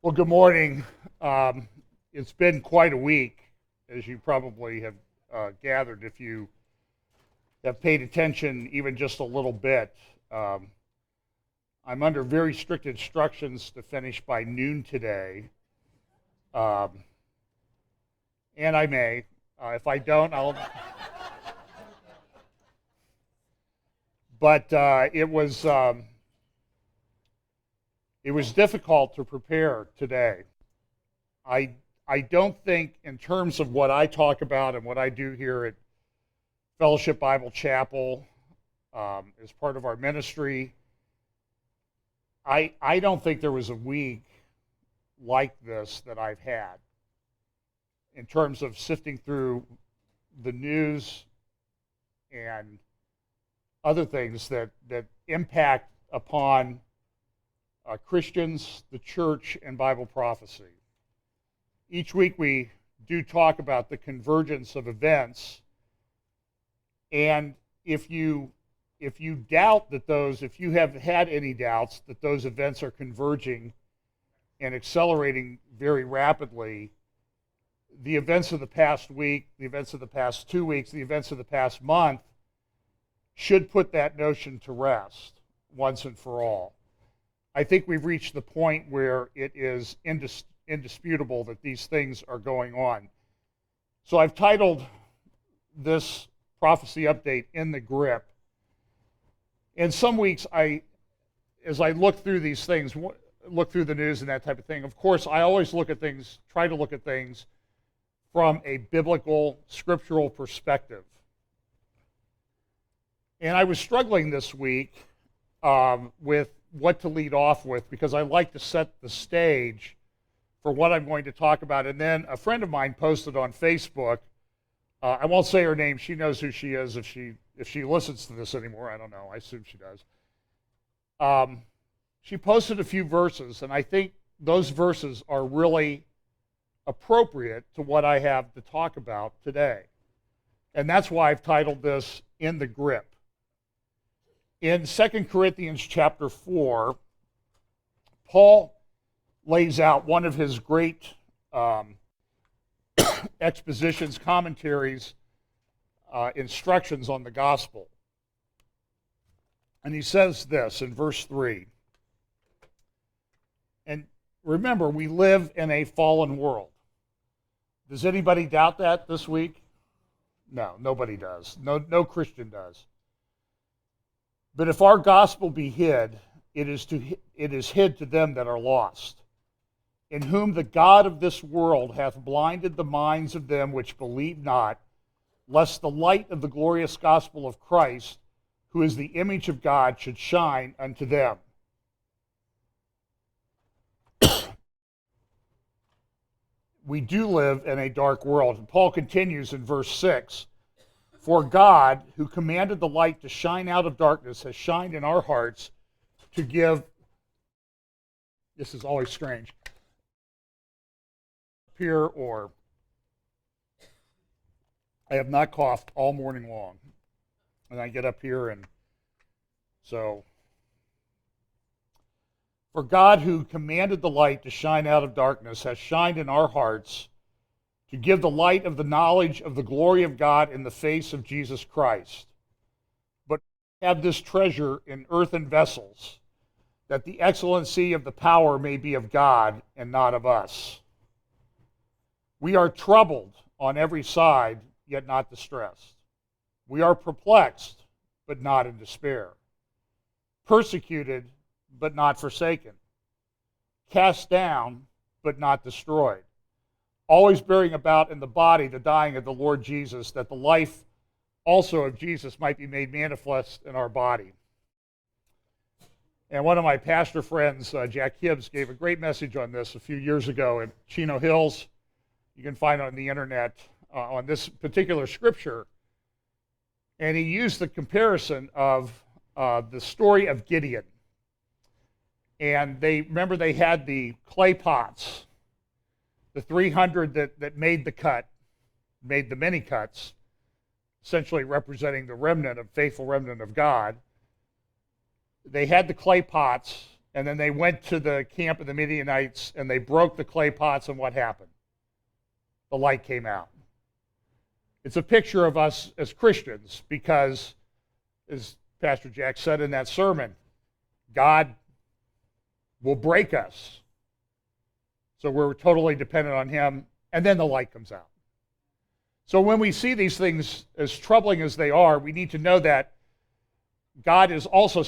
Well, good morning. It's been quite a week, as you probably have gathered if you have paid attention even just a little bit. I'm under very strict instructions to finish by noon today, um, and I may. If I don't, I'll. But it was difficult to prepare today. I don't think, in terms of what I talk about and what I do here at Fellowship Bible Chapel as part of our ministry, I don't think there was a week like this that I've had in terms of sifting through the news and other things that impact upon Christians, the church, and Bible prophecy. Each week we do talk about the convergence of events, and if you doubt that if you have had any doubts that those events are converging and accelerating very rapidly, the events of the past week, the events of the past 2 weeks, the events of the past month should put that notion to rest once and for all. I think we've reached the point where it is indisputable that these things are going on. So I've titled this prophecy update "In the Grip." And some weeks, as I look through these things, look through the news and that type of thing, of course, I always try to look at things from a biblical, scriptural perspective. And I was struggling this week with what to lead off with, because I like to set the stage for what I'm going to talk about. And then a friend of mine posted on Facebook, I won't say her name, she knows who she is if she listens to this anymore, I don't know, I assume she does. She posted a few verses, and I think those verses are really appropriate to what I have to talk about today. And that's why I've titled this "In the Grip." In 2 Corinthians chapter 4, Paul lays out one of his great expositions, commentaries, instructions on the gospel. And he says this in verse 3. And remember, we live in a fallen world. Does anybody doubt that this week? No, nobody does. No Christian does. But if our gospel be hid, it is hid to them that are lost, in whom the God of this world hath blinded the minds of them which believe not, lest the light of the glorious gospel of Christ, who is the image of God, should shine unto them. We do live in a dark world. And Paul continues in verse 6, "For God, who commanded the light to shine out of darkness, has shined in our hearts to give," this is always strange, here, or I have not coughed all morning long. And I get up here, and so, "For God, who commanded the light to shine out of darkness, has shined in our hearts to give the light of the knowledge of the glory of God in the face of Jesus Christ. But we have this treasure in earthen vessels, that the excellency of the power may be of God and not of us. We are troubled on every side, yet not distressed. We are perplexed, but not in despair. Persecuted, but not forsaken. Cast down, but not destroyed. Always bearing about in the body the dying of the Lord Jesus, that the life also of Jesus might be made manifest in our body." And one of my pastor friends, Jack Hibbs, gave a great message on this a few years ago at Chino Hills. You can find it on the internet on this particular scripture. And he used the comparison of the story of Gideon. And remember they had the clay pots, the 300 that made the cut, made the many cuts, essentially representing the remnant, of faithful remnant of God. They had the clay pots, And then they went to the camp of the Midianites, and they broke the clay pots, and what happened? The light came out. It's a picture of us as Christians because, as Pastor Jack said in that sermon, God will break us. So we're totally dependent on him, and then the light comes out. So when we see these things as troubling as they are, we need to know that God is also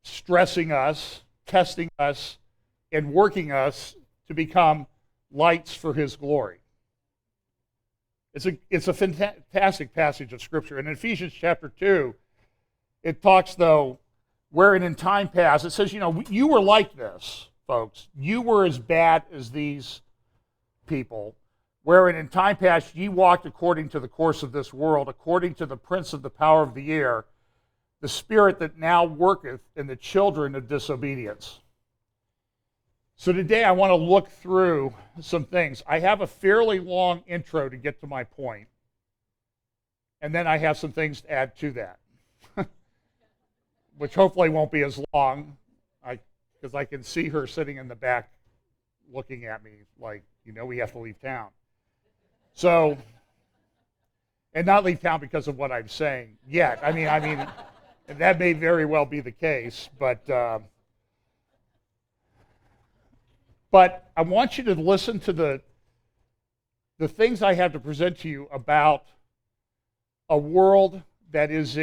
stressing us, testing us, and working us to become lights for his glory. It's a fantastic passage of Scripture. In Ephesians chapter 2, it talks, though, wherein in time past, it says, you were like this, folks. You were as bad as these people, wherein in time past ye walked according to the course of this world, according to the prince of the power of the air, the spirit that now worketh in the children of disobedience. So today I want to look through some things. I have a fairly long intro to get to my point, and then I have some things to add to that, which hopefully won't be as long, because I can see her sitting in the back looking at me like, we have to leave town. So, and not leave town because of what I'm saying yet. I mean, that may very well be the case, but I want you to listen to the things I have to present to you about a world that is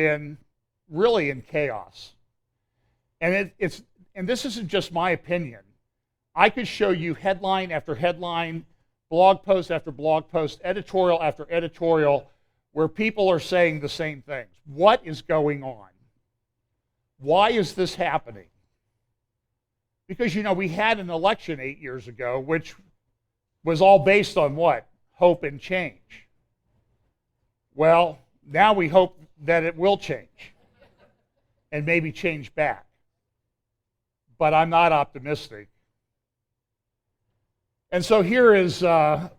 really in chaos. And and this isn't just my opinion. I could show you headline after headline, blog post after blog post, editorial after editorial, where people are saying the same things. What is going on? Why is this happening? Because, we had an election 8 years ago, which was all based on what? Hope and change. Well, now we hope that it will change and maybe change back. But I'm not optimistic. And so here is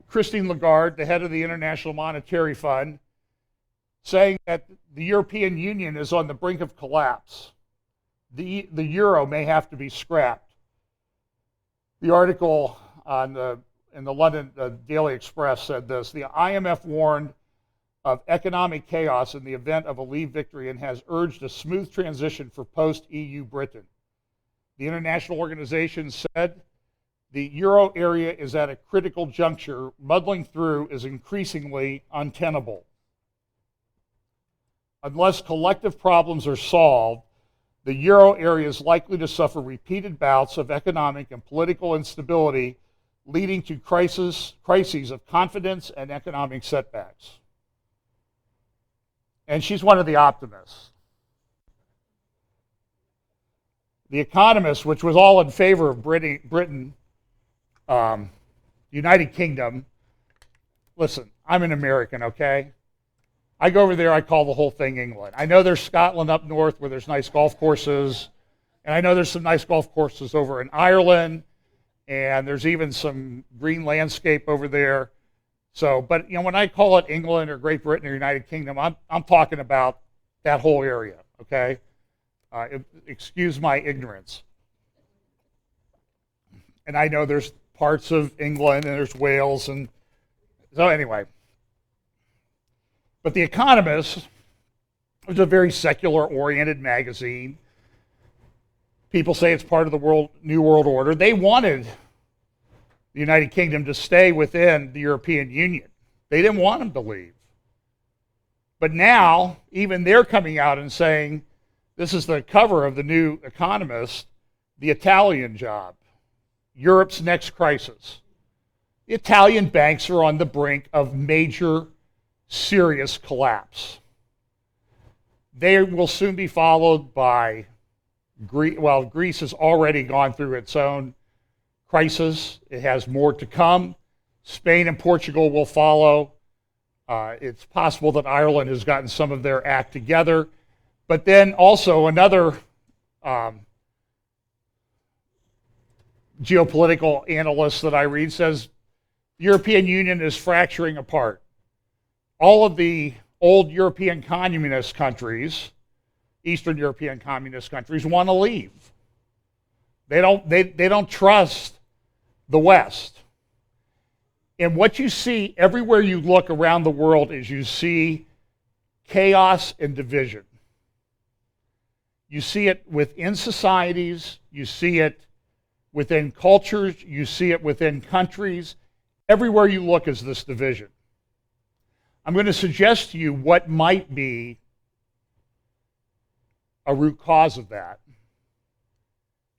Christine Lagarde, the head of the International Monetary Fund, saying that the European Union is on the brink of collapse. The euro may have to be scrapped. The article in the London Daily Express said this: the IMF warned of economic chaos in the event of a Leave victory and has urged a smooth transition for post-EU Britain. The international organization said the euro area is at a critical juncture. Muddling through is increasingly untenable. Unless collective problems are solved, the euro area is likely to suffer repeated bouts of economic and political instability, leading to crises of confidence and economic setbacks. And she's one of the optimists. The Economist, which was all in favor of Britain, United Kingdom. Listen, I'm an American, okay? I go over there, I call the whole thing England. I know there's Scotland up north where there's nice golf courses, and I know there's some nice golf courses over in Ireland, and there's even some green landscape over there. So, but when I call it England or Great Britain or United Kingdom, I'm talking about that whole area, okay? Excuse my ignorance. And I know there's parts of England and there's Wales, and so anyway. But The Economist was a very secular-oriented magazine. People say it's part of the New World Order. They wanted the United Kingdom to stay within the European Union. They didn't want them to leave. But now, even they're coming out and saying, this is the cover of the New Economist, the Italian job, Europe's next crisis. The Italian banks are on the brink of major serious collapse. They will soon be followed by Greece. Well, Greece has already gone through its own crisis. It has more to come. Spain and Portugal will follow. It's possible that Ireland has gotten some of their act together. But then also another geopolitical analyst that I read says the European Union is fracturing apart. All of the old European communist countries, Eastern European communist countries, want to leave. They don't trust the West. And what you see everywhere you look around the world is you see chaos and division. You see it within societies, you see it within cultures, you see it within countries. Everywhere you look is this division. I'm going to suggest to you what might be a root cause of that,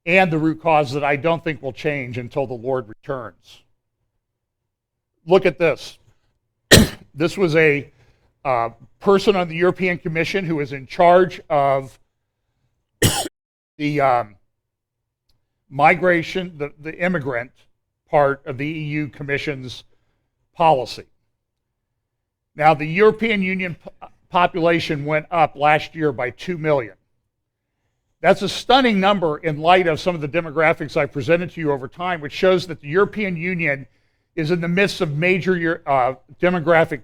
and the root cause that I don't think will change until the Lord returns. Look at this. This was a person on the European Commission who is in charge of the migration, the immigrant part of the EU Commission's policy. Now, the European Union population went up last year by 2 million. That's a stunning number in light of some of the demographics I presented to you over time, which shows that the European Union is in the midst of major demographic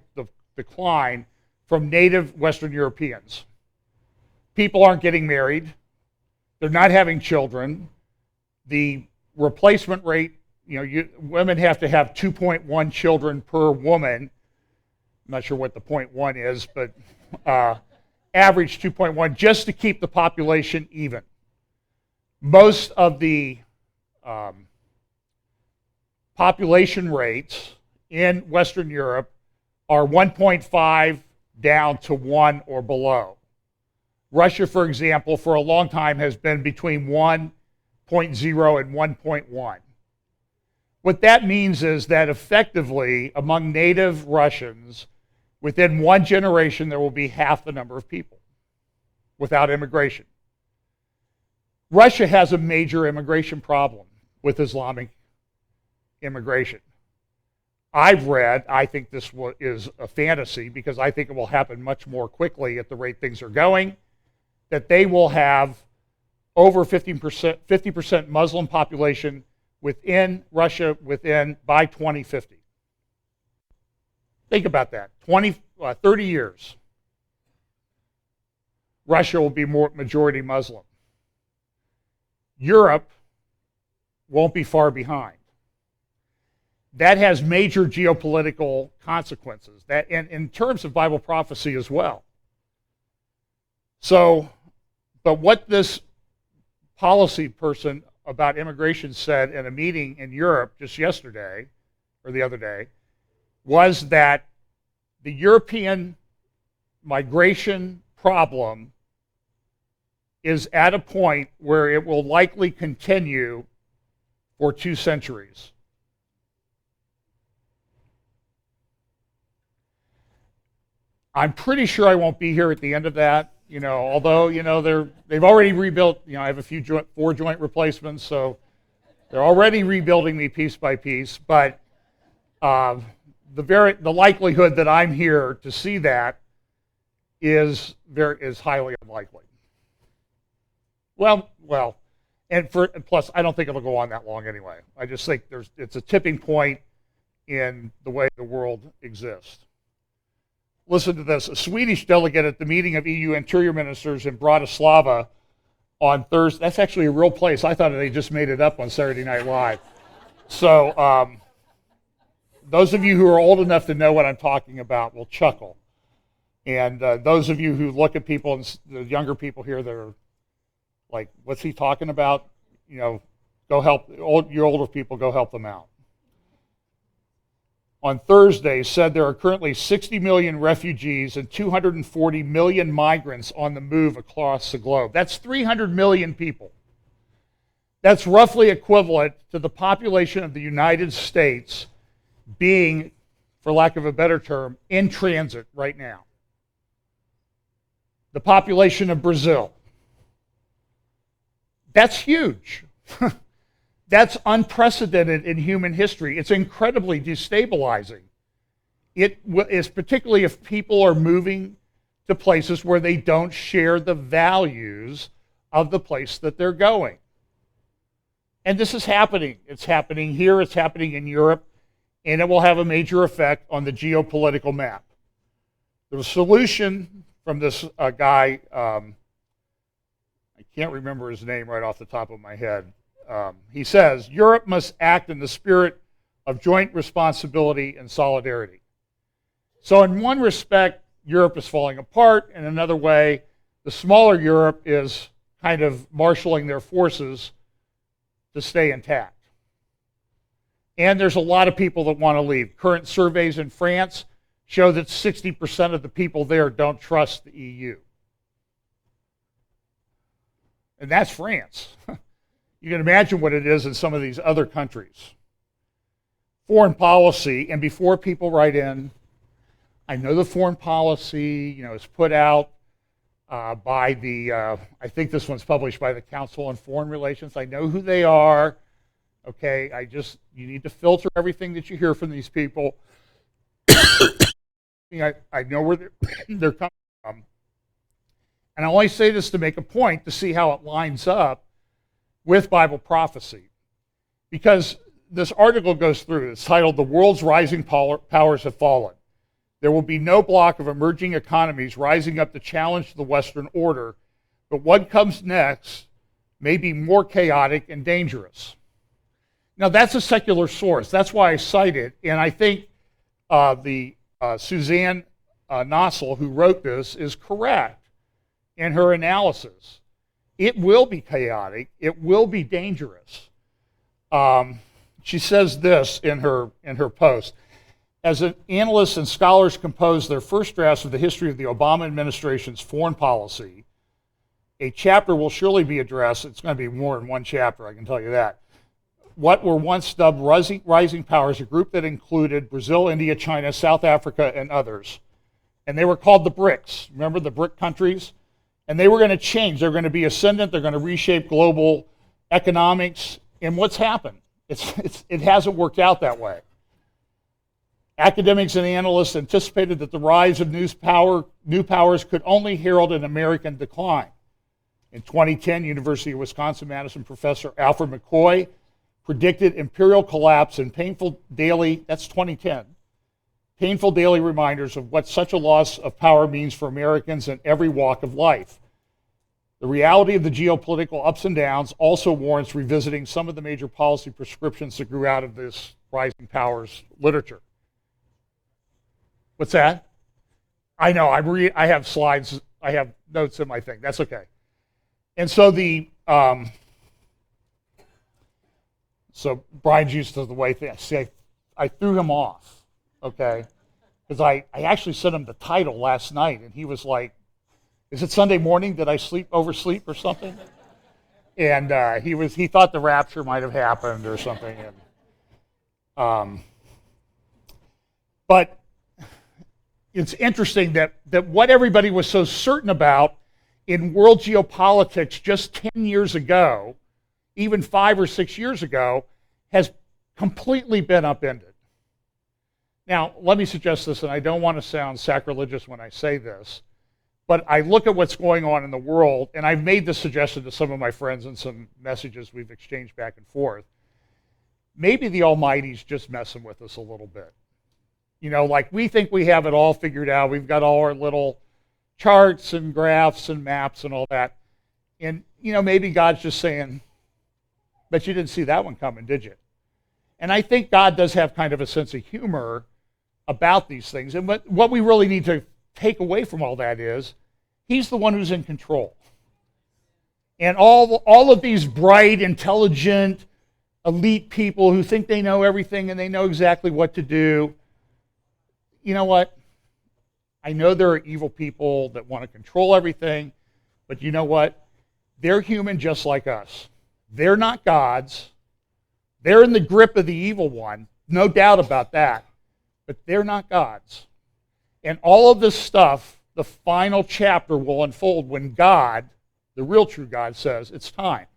decline from native Western Europeans. People aren't getting married. They're not having children. The replacement rate, women have to have 2.1 children per woman. I'm not sure what the 0.1 is, but average 2.1 just to keep the population even. Most of the population rates in Western Europe are 1.5 down to 1 or below. Russia, for example, for a long time has been between 1.0 and 1.1. What that means is that effectively, among native Russians, within one generation, there will be half the number of people without immigration. Russia has a major immigration problem with Islamic immigration. I've read, I think this is a fantasy because I think it will happen much more quickly at the rate things are going, that they will have over 50% Muslim population within Russia by 2050. Think about that. 30 years. Russia will be more majority Muslim. Europe won't be far behind. That has major geopolitical consequences, that in terms of Bible prophecy as well. So, but what this policy person about immigration said in a meeting in Europe just yesterday, or the other day, was that the European migration problem is at a point where it will likely continue for 2 centuries. I'm pretty sure I won't be here at the end of that, although, they've already rebuilt, I have 4 joint replacements, so they're already rebuilding me piece by piece, but the likelihood that I'm here to see that is highly unlikely. Well, and plus I don't think it'll go on that long anyway. I just think it's a tipping point in the way the world exists. Listen to this. A Swedish delegate at the meeting of EU interior ministers in Bratislava on Thursday. That's actually a real place. I thought they just made it up on Saturday Night Live. So those of you who are old enough to know what I'm talking about will chuckle. And those of you who look at people, and the younger people here that are like, what's he talking about? Go help, your older people, go help them out. On Thursday said there are currently 60 million refugees and 240 million migrants on the move across the globe. That's 300 million people. That's roughly equivalent to the population of the United States being, for lack of a better term, in transit right now. The population of Brazil. That's huge. That's unprecedented in human history. It's incredibly destabilizing. It is particularly if people are moving to places where they don't share the values of the place that they're going. And this is happening. It's happening here, it's happening in Europe, and it will have a major effect on the geopolitical map. The solution from this guy, I can't remember his name right off the top of my head, he says, Europe must act in the spirit of joint responsibility and solidarity. So in one respect, Europe is falling apart. In another way, the smaller Europe is kind of marshaling their forces to stay intact. And there's a lot of people that want to leave. Current surveys in France show that 60% of the people there don't trust the EU. And that's France. You can imagine what it is in some of these other countries. Foreign policy, and before people write in, I know the foreign policy, is put out by the, I think this one's published by the Council on Foreign Relations. I know who they are. Okay, you need to filter everything that you hear from these people. I know where they're coming from. And I only say this to make a point to see how it lines up with Bible prophecy. Because this article goes through, it's titled, "The World's Rising Powers Have Fallen. There will be no block of emerging economies rising up to challenge the Western order, but what comes next may be more chaotic and dangerous." Now, that's a secular source. That's why I cite it. And I think the Suzanne Nossel, who wrote this, is correct in her analysis. It will be chaotic. It will be dangerous. She says this in her post. As analysts and scholars compose their first drafts of the history of the Obama administration's foreign policy, a chapter will surely be addressed. It's going to be more than one chapter, I can tell you that. What were once dubbed rising powers, a group that included Brazil, India, China, South Africa, and others. And they were called the BRICS. Remember the BRIC countries? And they were going to change. They're going to be ascendant. They're going to reshape global economics. And what's happened? It hasn't worked out that way. Academics and analysts anticipated that the rise of new powers could only herald an American decline. In 2010, University of Wisconsin-Madison professor Alfred McCoy predicted imperial collapse and that's 2010, painful daily reminders of what such a loss of power means for Americans in every walk of life. The reality of the geopolitical ups and downs also warrants revisiting some of the major policy prescriptions that grew out of this rising powers literature. What's that? I know, I have slides, I have notes in my thing, that's okay. And so so Brian's used to the way things, see, I threw him off, okay? Because I actually sent him the title last night, and he was like, "Is it Sunday morning? Did I oversleep or something?" And he thought the rapture might have happened or something. And, but it's interesting that what everybody was so certain about in world geopolitics just 10 years ago, even 5 or 6 years ago, has completely been upended. Now, let me suggest this, and I don't want to sound sacrilegious when I say this, but I look at what's going on in the world, and I've made this suggestion to some of my friends in some messages we've exchanged back and forth. Maybe the Almighty's just messing with us a little bit. Like we think we have it all figured out. We've got all our little charts and graphs and maps and all that. And, maybe God's just saying, "But you didn't see that one coming, did you?" And I think God does have kind of a sense of humor about these things. And what we really need to take away from all that is, he's the one who's in control. And all of these bright, intelligent, elite people who think they know everything and they know exactly what to do, you know what? I know there are evil people that want to control everything, but you know what? They're human just like us. They're not gods. They're in the grip of the evil one, no doubt about that, but they're not gods. And all of this stuff, the final chapter will unfold when God, the real true God, says it's time.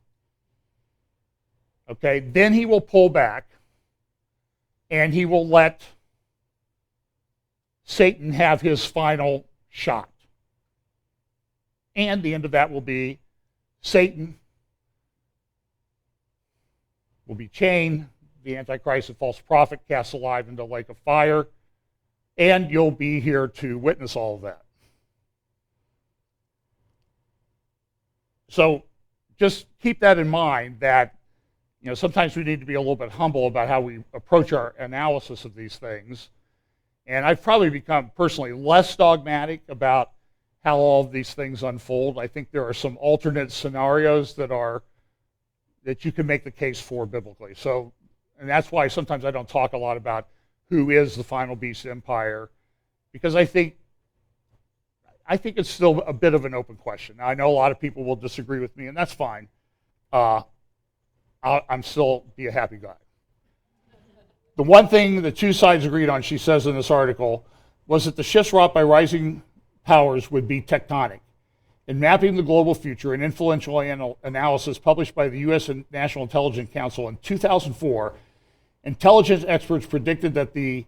Okay, then he will pull back and he will let Satan have his final shot. And the end of that will be Satan will be chained, the Antichrist and false prophet cast alive into a lake of fire, and you'll be here to witness all of that. So just keep that in mind, that sometimes we need to be a little bit humble about how we approach our analysis of these things. And I've probably become personally less dogmatic about how all of these things unfold. I think there are some alternate scenarios that you can make the case for biblically. So, and that's why sometimes I don't talk a lot about who is the final beast empire, because I think it's still a bit of an open question. Now, I know a lot of people will disagree with me, and that's fine. I'm still be a happy guy. The one thing the two sides agreed on, she says in this article, was that the shifts wrought by rising powers would be tectonic. In Mapping the Global Future, an influential analysis published by the U.S. National Intelligence Council in 2004, intelligence experts predicted that the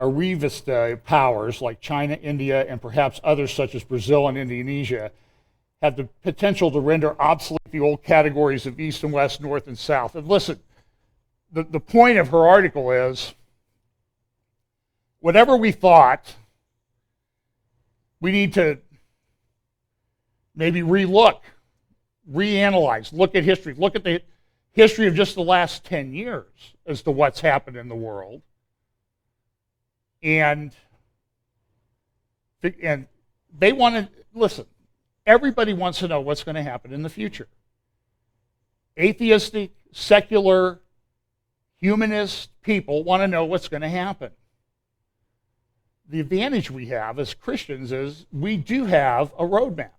arrivista powers like China, India, and perhaps others such as Brazil and Indonesia have the potential to render obsolete the old categories of East and West, North and South. And listen, the point of her article is, whatever we thought, we need to maybe relook, reanalyze, look at history, look at the history of just the last 10 years as to what's happened in the world. And they want to, listen, everybody wants to know what's going to happen in the future. Atheistic, secular, humanist people want to know what's going to happen. The advantage we have as Christians is we do have a roadmap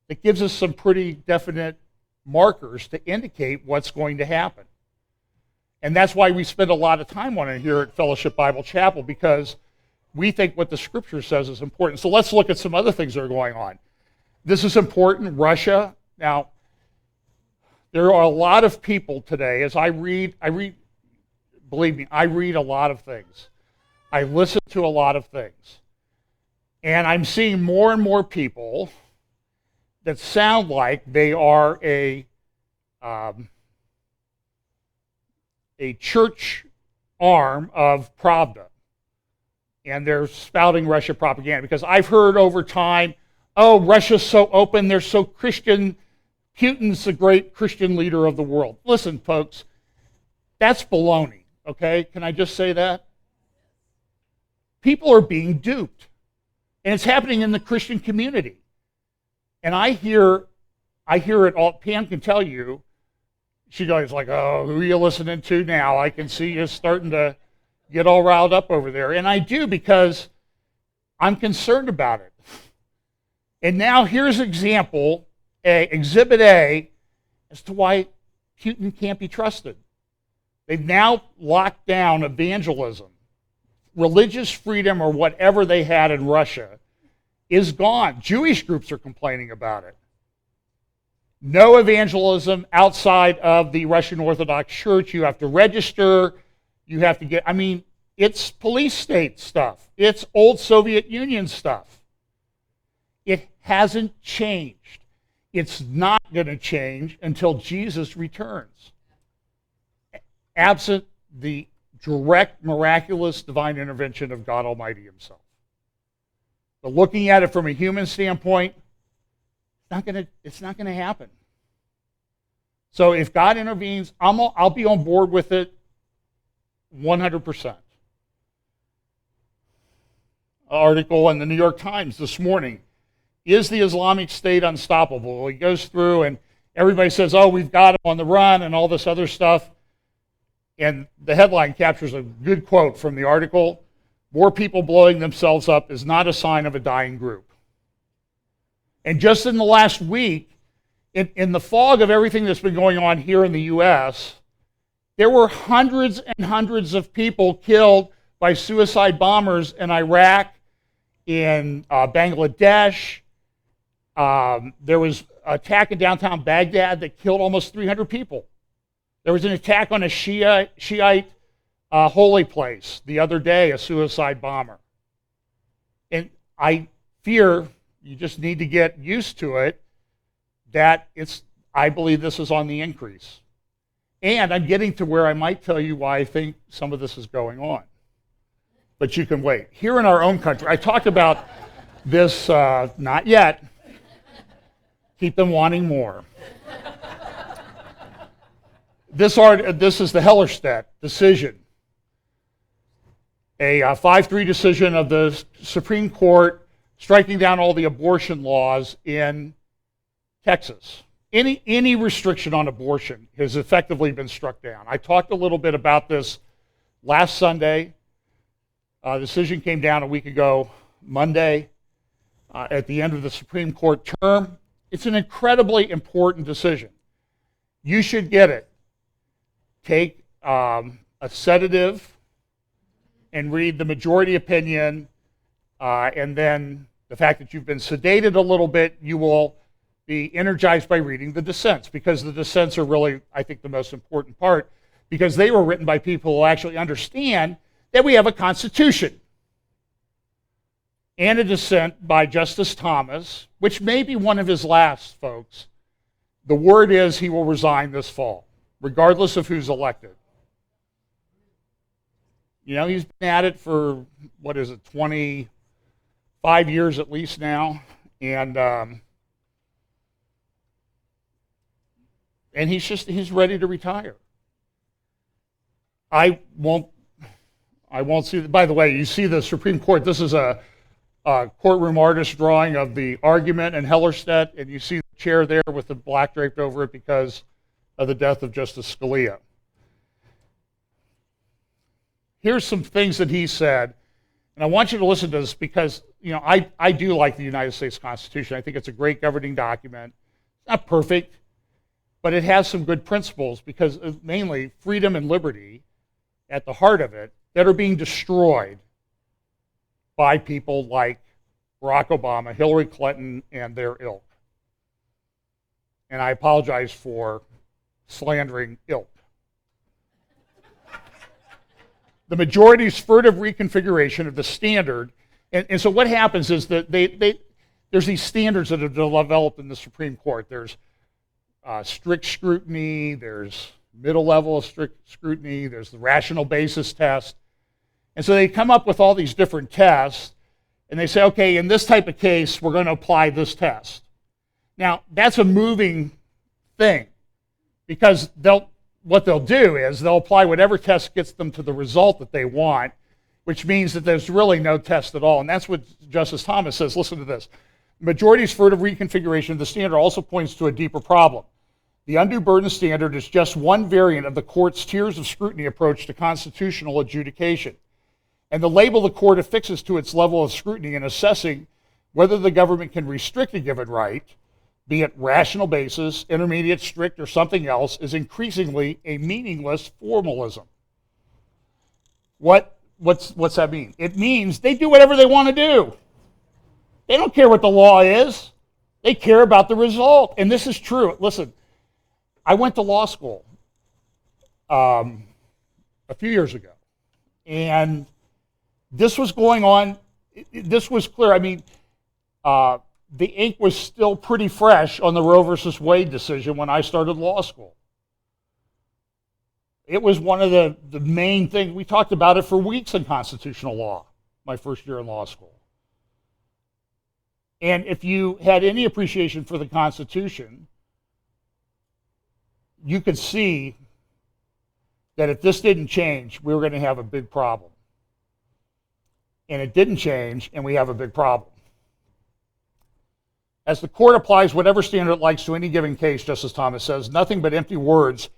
that gives us some pretty definite markers to indicate what's going to happen. And that's why we spend a lot of time on it here at Fellowship Bible Chapel, because we think what the Scripture says is important. So let's look at some other things that are going on. This is important. Russia. Now, there are a lot of people today, as I read, believe me, I read a lot of things. I listen to a lot of things. And I'm seeing more and more people that sound like they are a church arm of Pravda. And they're spouting Russia propaganda. Because I've heard over time, oh, Russia's so open, they're so Christian, Putin's the great Christian leader of the world. Listen, folks, that's baloney, okay? Can I just say that? People are being duped. And it's happening in the Christian community. And I hear it all. Pam can tell you, she goes like, oh, who are you listening to now? I can see you starting to get all riled up over there. And I do, because I'm concerned about it. And now here's example, Exhibit A, as to why Putin can't be trusted. They've now locked down evangelism. Religious freedom, or whatever they had in Russia, is gone. Jewish groups are complaining about it. No evangelism outside of the Russian Orthodox Church. You have to register. You have to get, it's police state stuff. It's old Soviet Union stuff. It hasn't changed. It's not going to change until Jesus returns. Absent the direct, miraculous, divine intervention of God Almighty himself. But looking at it from a human standpoint, it's not going to happen. So if God intervenes, I'll be on board with it 100%. Article in the New York Times this morning. Is the Islamic State unstoppable? He goes through and everybody says, oh, we've got him on the run and all this other stuff. And the headline captures a good quote from the article. More people blowing themselves up is not a sign of a dying group. And just in the last week, in the fog of everything that's been going on here in the U.S., there were hundreds and hundreds of people killed by suicide bombers in Iraq, in Bangladesh. There was an attack in downtown Baghdad that killed almost 300 people. There was an attack on a Shiite holy place the other day, a suicide bomber. And I fear, you just need to get used to it, that I believe this is on the increase. And I'm getting to where I might tell you why I think some of this is going on. But you can wait. Here in our own country, I talked about this, not yet. Keep them wanting more. This is the Hellerstedt decision, a 5-3 decision of the Supreme Court striking down all the abortion laws in Texas. Any restriction on abortion has effectively been struck down. I talked a little bit about this last Sunday. The decision came down a week ago, Monday, at the end of the Supreme Court term. It's an incredibly important decision. You should get it. Take a sedative and read the majority opinion, and then the fact that you've been sedated a little bit, you will be energized by reading the dissents, because the dissents are really, I think, the most important part, because they were written by people who actually understand that we have a Constitution. And a dissent by Justice Thomas, which may be one of his last, folks. The word is he will resign this fall, regardless of who's elected. You know, he's been at it for, 25 years at least now, and he's ready to retire. I won't see. By the way, you see the Supreme Court. This is a courtroom artist drawing of the argument in Hellerstedt, and you see the chair there with the black draped over it because of the death of Justice Scalia. Here's some things that he said, and I want you to listen to this because, you know, I do like the United States Constitution. I think it's a great governing document. It's not perfect, but it has some good principles, because mainly freedom and liberty at the heart of it that are being destroyed by people like Barack Obama, Hillary Clinton, and their ilk. And I apologize for slandering ilk. The majority's furtive reconfiguration of the standard, and so what happens is that there's these standards that have developed in the Supreme Court. There's strict scrutiny, there's middle level of strict scrutiny, there's the rational basis test. And so they come up with all these different tests, and they say, okay, in this type of case, we're going to apply this test. Now, that's a moving thing, because what they'll do is they'll apply whatever test gets them to the result that they want, which means that there's really no test at all. And that's what Justice Thomas says. Listen to this. Majority's furtive reconfiguration of the standard also points to a deeper problem. The undue burden standard is just one variant of the court's tiers of scrutiny approach to constitutional adjudication. And the label the court affixes to its level of scrutiny in assessing whether the government can restrict a given right, be it rational basis, intermediate, strict, or something else, is increasingly a meaningless formalism. What's that mean? It means they do whatever they want to do. They don't care what the law is. They care about the result. And this is true. Listen, I went to law school a few years ago, and this was going on. This was clear. I mean, the ink was still pretty fresh on the Roe versus Wade decision when I started law school. It was one of the main things. We talked about it for weeks in constitutional law, my first year in law school. And if you had any appreciation for the Constitution, you could see that if this didn't change, we were going to have a big problem. And it didn't change, and we have a big problem. As the court applies whatever standard it likes to any given case, Justice Thomas says, nothing but empty words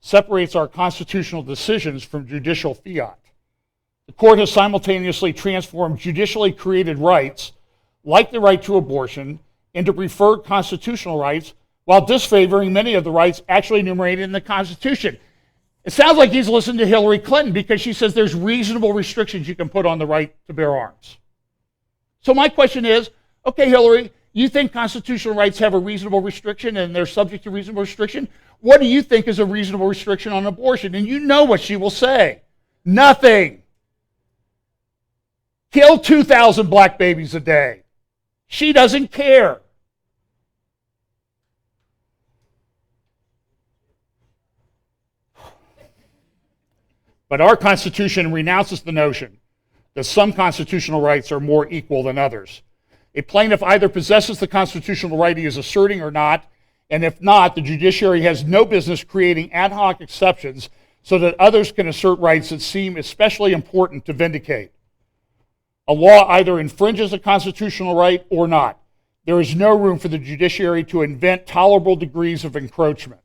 separates our constitutional decisions from judicial fiat. The court has simultaneously transformed judicially created rights, like the right to abortion, into preferred constitutional rights, while disfavoring many of the rights actually enumerated in the Constitution. It sounds like he's listened to Hillary Clinton, because she says there's reasonable restrictions you can put on the right to bear arms. So my question is, okay, Hillary, you think constitutional rights have a reasonable restriction and they're subject to reasonable restriction? What do you think is a reasonable restriction on abortion? And you know what she will say. Nothing. Kill 2,000 black babies a day. She doesn't care. But our Constitution renounces the notion that some constitutional rights are more equal than others. A plaintiff either possesses the constitutional right he is asserting or not, And if not, the judiciary has no business creating ad hoc exceptions so that others can assert rights that seem especially important to vindicate. A law either infringes a constitutional right or not. There is no room for the judiciary to invent tolerable degrees of encroachment.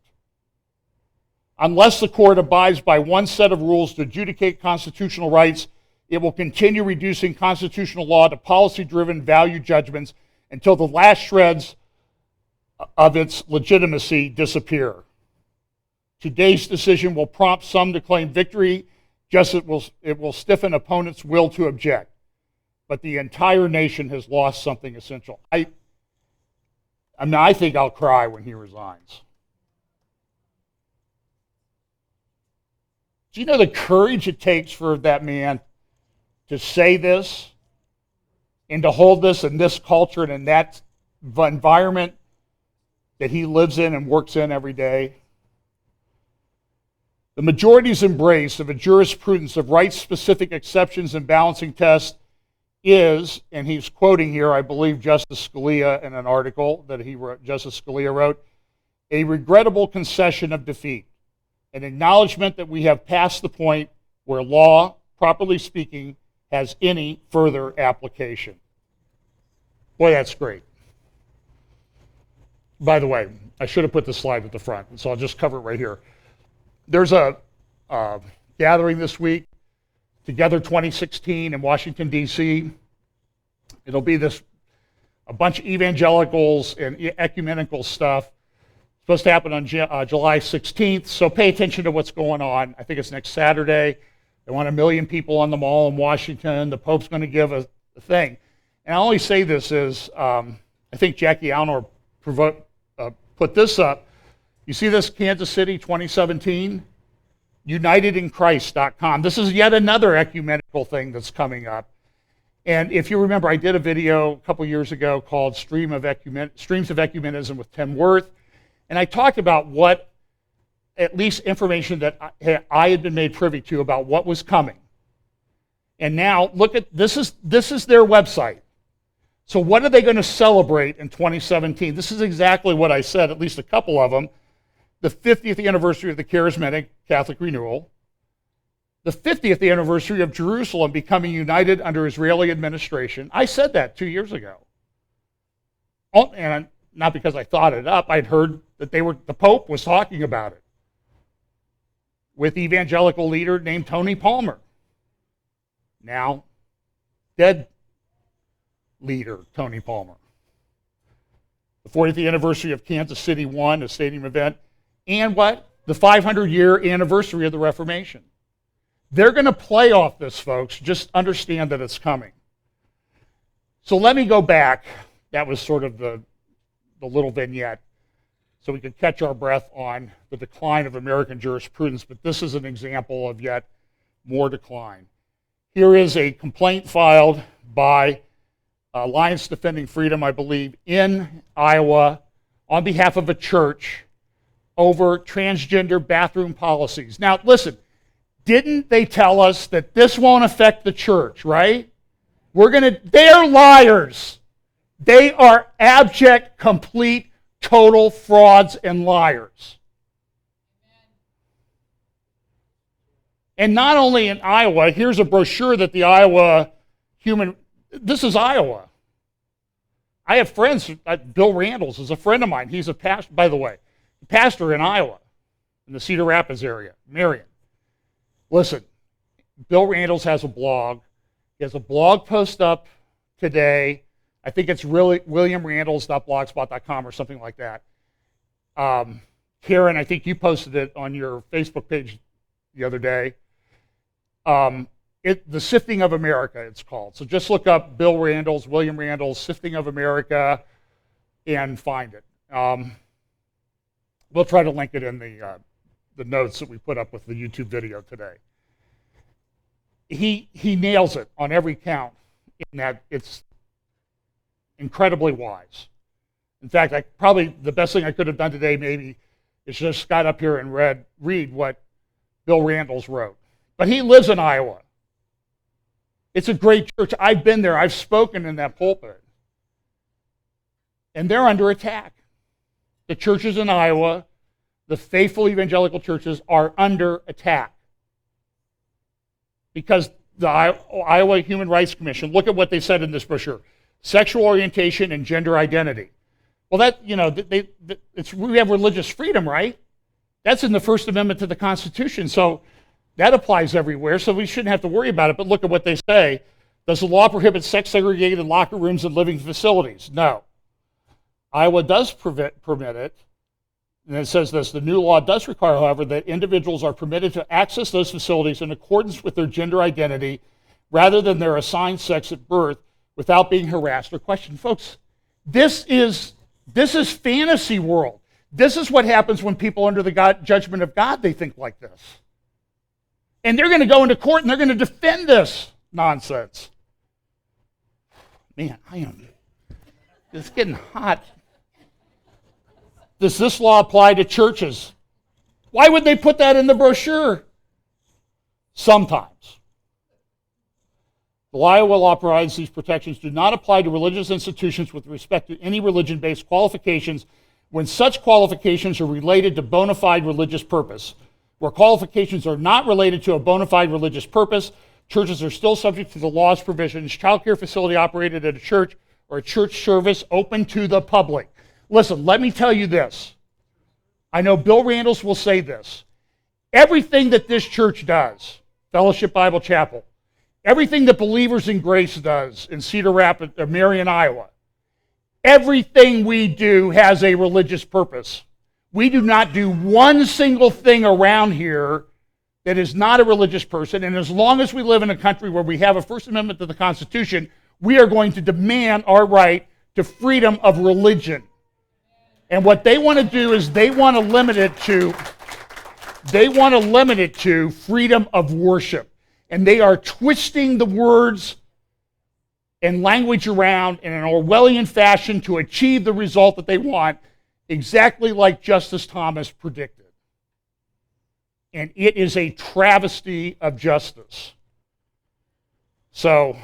Unless the court abides by one set of rules to adjudicate constitutional rights, it will continue reducing constitutional law to policy-driven value judgments until the last shreds of its legitimacy disappear. Today's decision will prompt some to claim victory, just as it will stiffen opponents' will to object. But the entire nation has lost something essential. I think I'll cry when he resigns. Do you know the courage it takes for that man to say this and to hold this in this culture and in that environment that he lives in and works in every day? The majority's embrace of a jurisprudence of rights-specific exceptions and balancing tests is, and he's quoting here, I believe, Justice Scalia in an article that Justice Scalia wrote, a regrettable concession of defeat, an acknowledgement that we have passed the point where law, properly speaking, has any further application. Boy, that's great. By the way, I should have put this slide at the front, so I'll just cover it right here. There's a gathering this week, Together 2016 in Washington, D.C. It'll be a bunch of evangelicals and ecumenical stuff. It's supposed to happen on July 16th, so pay attention to what's going on. I think it's next Saturday. They want 1 million people on the mall in Washington. The Pope's going to give a thing. And I only say this is, I think Jackie Alnor put this up. You see this, Kansas City 2017? UnitedInChrist.com. This is yet another ecumenical thing that's coming up. And if you remember, I did a video a couple years ago called Streams of Ecumenism with Tim Wirth. And I talked about what, at least information that I had been made privy to about what was coming. And now, look at, this is their website. So what are they going to celebrate in 2017? This is exactly what I said, at least a couple of them. The 50th anniversary of the Charismatic Catholic Renewal, the 50th anniversary of Jerusalem becoming united under Israeli administration. I said that 2 years ago. Oh, and not because I thought it up, I'd heard that the Pope was talking about it with evangelical leader named Tony Palmer. Now, dead leader Tony Palmer. The 40th anniversary of Kansas City 1, a stadium event, and what? The 500-year anniversary of the Reformation. They're going to play off this, folks. Just understand that it's coming. So let me go back. That was sort of the little vignette, so we could catch our breath on the decline of American jurisprudence, but this is an example of yet more decline. Here is a complaint filed by Alliance Defending Freedom, I believe, in Iowa on behalf of a church over transgender bathroom policies. Now, listen, didn't they tell us that this won't affect the church, right? They're liars. They are abject, complete, total frauds and liars. And not only in Iowa, here's a brochure that the Iowa this is Iowa. I have friends, Bill Randalls is a friend of mine. He's a pastor, by the way, pastor in Iowa, in the Cedar Rapids area, Marion. Listen, Bill Randalls has a blog. He has a blog post up today. I think it's really williamrandalls.blogspot.com or something like that. Karen, I think you posted it on your Facebook page the other day. The Sifting of America, it's called. So just look up Bill Randalls, William Randalls, Sifting of America, and find it. We'll try to link it in the notes that we put up with the YouTube video today. He nails it on every count in that it's incredibly wise. In fact, probably the best thing I could have done today maybe is just got up here and read what Bill Randalls wrote. But he lives in Iowa. It's a great church. I've been there. I've spoken in that pulpit. And they're under attack. the churches in Iowa, the faithful evangelical churches, are under attack. Because the Iowa Human Rights Commission, look at what they said in this brochure: sexual orientation and gender identity. Well, that, you know, we have religious freedom, right? That's in the First Amendment to the Constitution, so that applies everywhere, so we shouldn't have to worry about it. But look at what they say. Does the law prohibit sex segregated locker rooms and living facilities? No. Iowa does permit it, and it says this: the new law does require, however, that individuals are permitted to access those facilities in accordance with their gender identity rather than their assigned sex at birth without being harassed or questioned. Folks, this is fantasy world. This is what happens when people under the judgment of God, they think like this. And they're going to go into court and they're going to defend this nonsense. Man, it's getting hot. Does this law apply to churches? Why would they put that in the brochure? Sometimes. The Iowa law provides these protections do not apply to religious institutions with respect to any religion-based qualifications when such qualifications are related to bona fide religious purpose. Where qualifications are not related to a bona fide religious purpose, churches are still subject to the law's provisions. Child care facility operated at a church or a church service open to the public. Listen, let me tell you this. I know Bill Randalls will say this. Everything that this church does, Fellowship Bible Chapel, everything that Believers in Grace does in Cedar Rapids, Marion, Iowa, everything we do has a religious purpose. We do not do one single thing around here that is not a religious person, and as long as we live in a country where we have a First Amendment to the Constitution, we are going to demand our right to freedom of religion. And what they want to do is they want to limit it to freedom of worship. And they are twisting the words and language around in an Orwellian fashion to achieve the result that they want, exactly like Justice Thomas predicted. And it is a travesty of justice. So,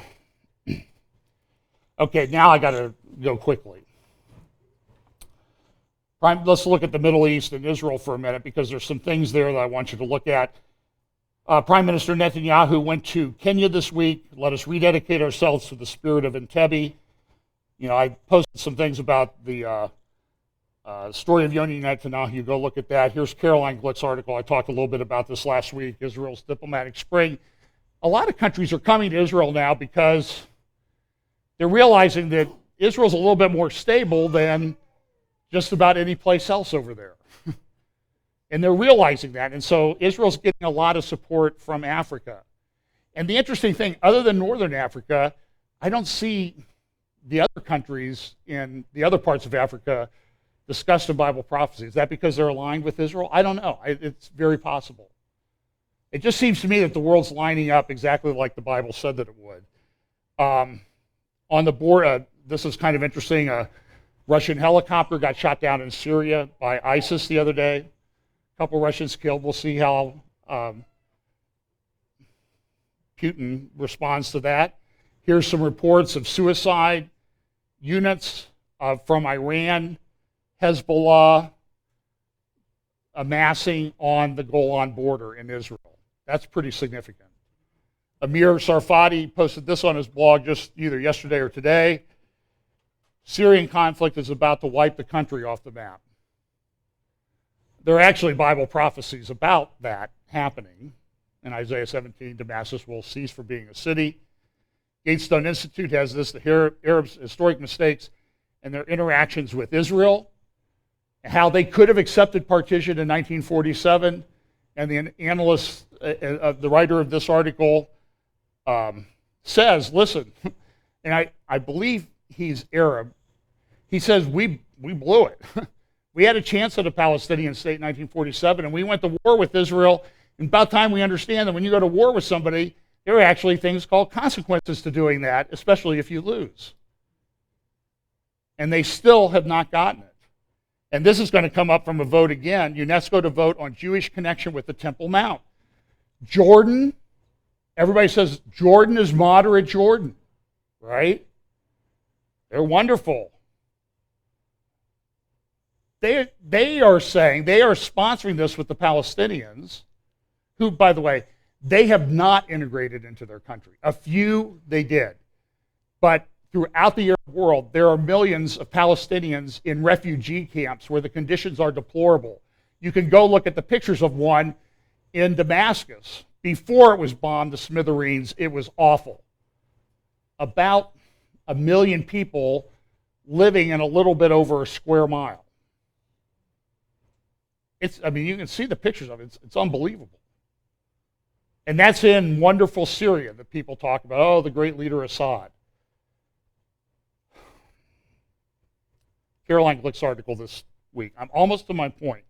okay, now I got to go quickly. Let's look at the Middle East and Israel for a minute, because there's some things there that I want you to look at. Prime Minister Netanyahu went to Kenya this week. Let us rededicate ourselves to the spirit of Entebbe. You know, I posted some things about the story of Yoni Netanyahu. Go look at that. Here's Caroline Glick's article. I talked a little bit about this last week, Israel's diplomatic spring. A lot of countries are coming to Israel now because they're realizing that Israel's a little bit more stable than just about any place else over there. And they're realizing that. And so Israel's getting a lot of support from Africa. And the interesting thing, other than Northern Africa, I don't see the other countries in the other parts of Africa discussed in Bible prophecy. Is that because they're aligned with Israel? I don't know. It's very possible. It just seems to me that the world's lining up exactly like the Bible said that it would. On the board, this is kind of interesting. A Russian helicopter got shot down in Syria by ISIS the other day. A couple Russians killed. We'll see how Putin responds to that. Here's some reports of suicide units from Iran, Hezbollah, amassing on the Golan border in Israel. That's pretty significant. Amir Sarfati posted this on his blog just either yesterday or today. Syrian conflict is about to wipe the country off the map. There are actually Bible prophecies about that happening. In Isaiah 17, Damascus will cease from being a city. Gatestone Institute has this, the Arabs' historic mistakes and their interactions with Israel, how they could have accepted partition in 1947. And the analyst, the writer of this article, says, listen, and I believe he's Arab, he says, we blew it. We had a chance at a Palestinian state in 1947, and we went to war with Israel. And about time we understand that when you go to war with somebody, there are actually things called consequences to doing that, especially if you lose. And they still have not gotten it. And this is going to come up from a vote again, UNESCO to vote on Jewish connection with the Temple Mount. Jordan, everybody says Jordan is moderate Jordan, right? They're wonderful. they are saying, they are sponsoring this with the Palestinians, who, by the way, they have not integrated into their country. A few they did. But throughout the Arab world, there are millions of Palestinians in refugee camps where the conditions are deplorable. You can go look at the pictures of one in Damascus. Before it was bombed to smithereens, it was awful. About 1 million people living in a little bit over a square mile. You can see the pictures of it. It's unbelievable. And that's in wonderful Syria that people talk about. Oh, the great leader Assad. Caroline Glick's article this week. I'm almost to my point.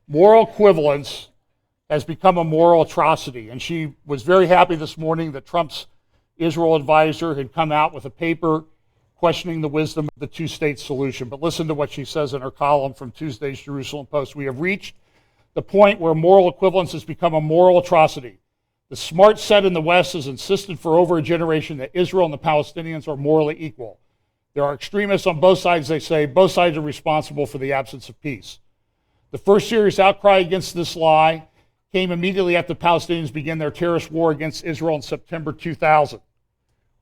Moral equivalence has become a moral atrocity. And she was very happy this morning that Trump's Israel advisor had come out with a paper questioning the wisdom of the two-state solution. But listen to what she says in her column from Tuesday's Jerusalem Post. We have reached the point where moral equivalence has become a moral atrocity. The smart set in the West has insisted for over a generation that Israel and the Palestinians are morally equal. There are extremists on both sides, they say. Both sides are responsible for the absence of peace. The first serious outcry against this lie came immediately after the Palestinians began their terrorist war against Israel in September 2000.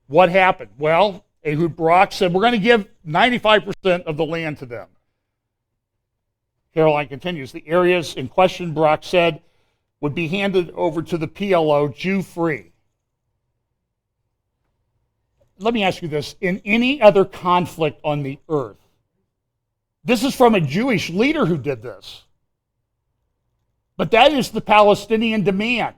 What happened? Well, Ehud Barak said, we're going to give 95% of the land to them. Caroline continues, the areas in question, Barak said, would be handed over to the PLO Jew-free. Let me ask you this. In any other conflict on the earth, this is from a Jewish leader who did this, but that is the Palestinian demand.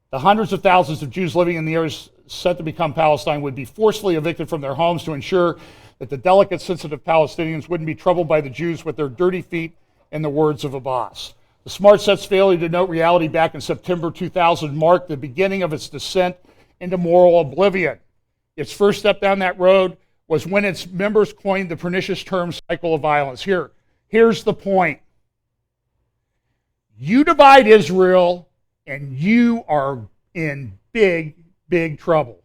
The hundreds of thousands of Jews living in the areas set to become Palestine would be forcibly evicted from their homes to ensure that the delicate, sensitive Palestinians wouldn't be troubled by the Jews with their dirty feet, in the words of Abbas. The Smart Set's failure to note reality back in September 2000 marked the beginning of its descent into moral oblivion. Its first step down that road was when its members coined the pernicious term cycle of violence. Here's the point. You divide Israel, and you are in big, big trouble.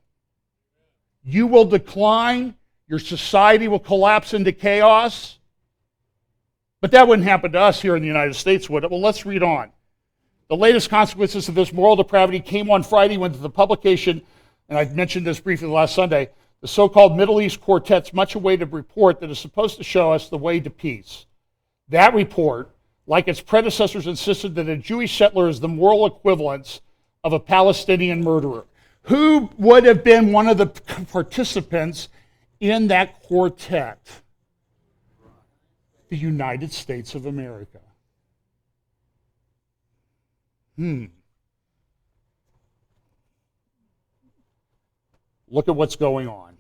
You will decline. Your society will collapse into chaos. But that wouldn't happen to us here in the United States, would it? Well, let's read on. The latest consequences of this moral depravity came on Friday when the publication, and I mentioned this briefly last Sunday, the so-called Middle East Quartet's much-awaited report that is supposed to show us the way to peace. That report, like its predecessors, insisted that a Jewish settler is the moral equivalence of a Palestinian murderer. Who would have been one of the participants in that quartet? The United States of America. Look at what's going on.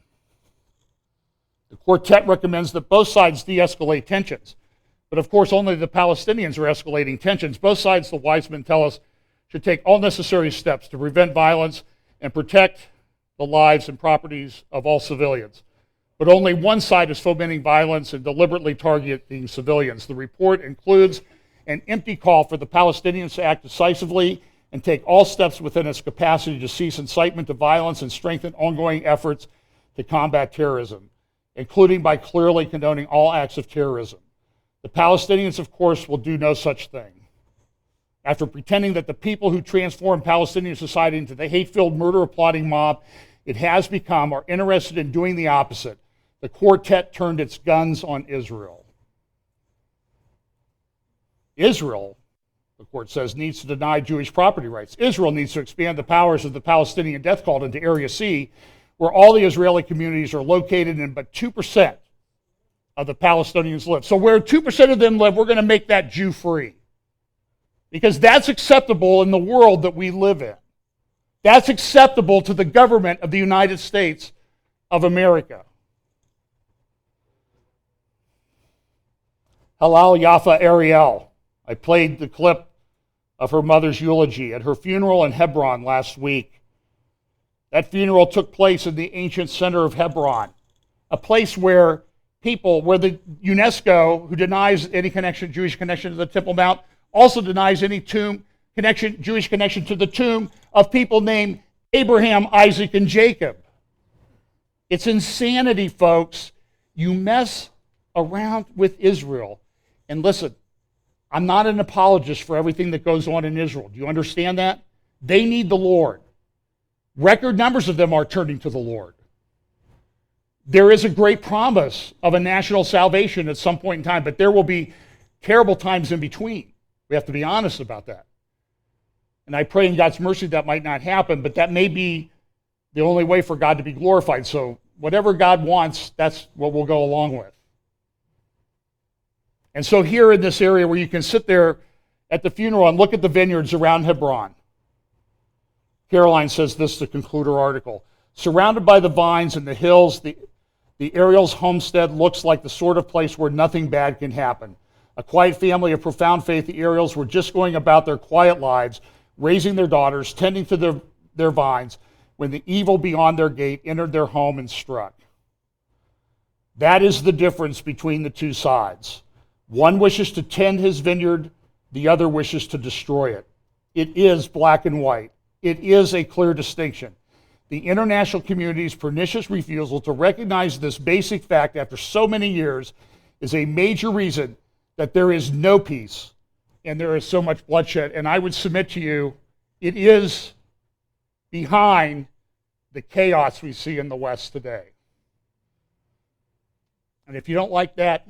The quartet recommends that both sides de-escalate tensions. But of course, only the Palestinians are escalating tensions. Both sides, the wise men tell us, should take all necessary steps to prevent violence and protect the lives and properties of all civilians. But only one side is fomenting violence and deliberately targeting civilians. The report includes an empty call for the Palestinians to act decisively and take all steps within its capacity to cease incitement to violence and strengthen ongoing efforts to combat terrorism, including by clearly condoning all acts of terrorism. The Palestinians, of course, will do no such thing. After pretending that the people who transformed Palestinian society into the hate-filled, murder-plotting mob it has become are interested in doing the opposite. The quartet turned its guns on Israel. Israel, the court says, needs to deny Jewish property rights. Israel needs to expand the powers of the Palestinian death cult into Area C, where all the Israeli communities are located and but 2% of the Palestinians live. So where 2% of them live, we're going to make that Jew-free. Because that's acceptable in the world that we live in. That's acceptable to the government of the United States of America. Halal Yafa Ariel. I played the clip of her mother's eulogy at her funeral in Hebron last week. That funeral took place in the ancient center of Hebron, a place where the UNESCO, who denies any connection, Jewish connection to the Temple Mount, also denies any Jewish connection to the tomb of people named Abraham, Isaac, and Jacob. It's insanity, folks. You mess around with Israel. And listen, I'm not an apologist for everything that goes on in Israel. Do you understand that? They need the Lord. Record numbers of them are turning to the Lord. There is a great promise of a national salvation at some point in time, but there will be terrible times in between. We have to be honest about that. And I pray in God's mercy that might not happen, but that may be the only way for God to be glorified. So whatever God wants, that's what we'll go along with. And so here in this area where you can sit there at the funeral and look at the vineyards around Hebron, Caroline says this to conclude her article. Surrounded by the vines and the hills, the Ariel's homestead looks like the sort of place where nothing bad can happen. A quiet family of profound faith, the Ariels were just going about their quiet lives, raising their daughters, tending to their vines, when the evil beyond their gate entered their home and struck. That is the difference between the two sides. One wishes to tend his vineyard, the other wishes to destroy it. It is black and white. It is a clear distinction. The international community's pernicious refusal to recognize this basic fact after so many years is a major reason that there is no peace and there is so much bloodshed. And I would submit to you, it is behind the chaos we see in the West today. And if you don't like that,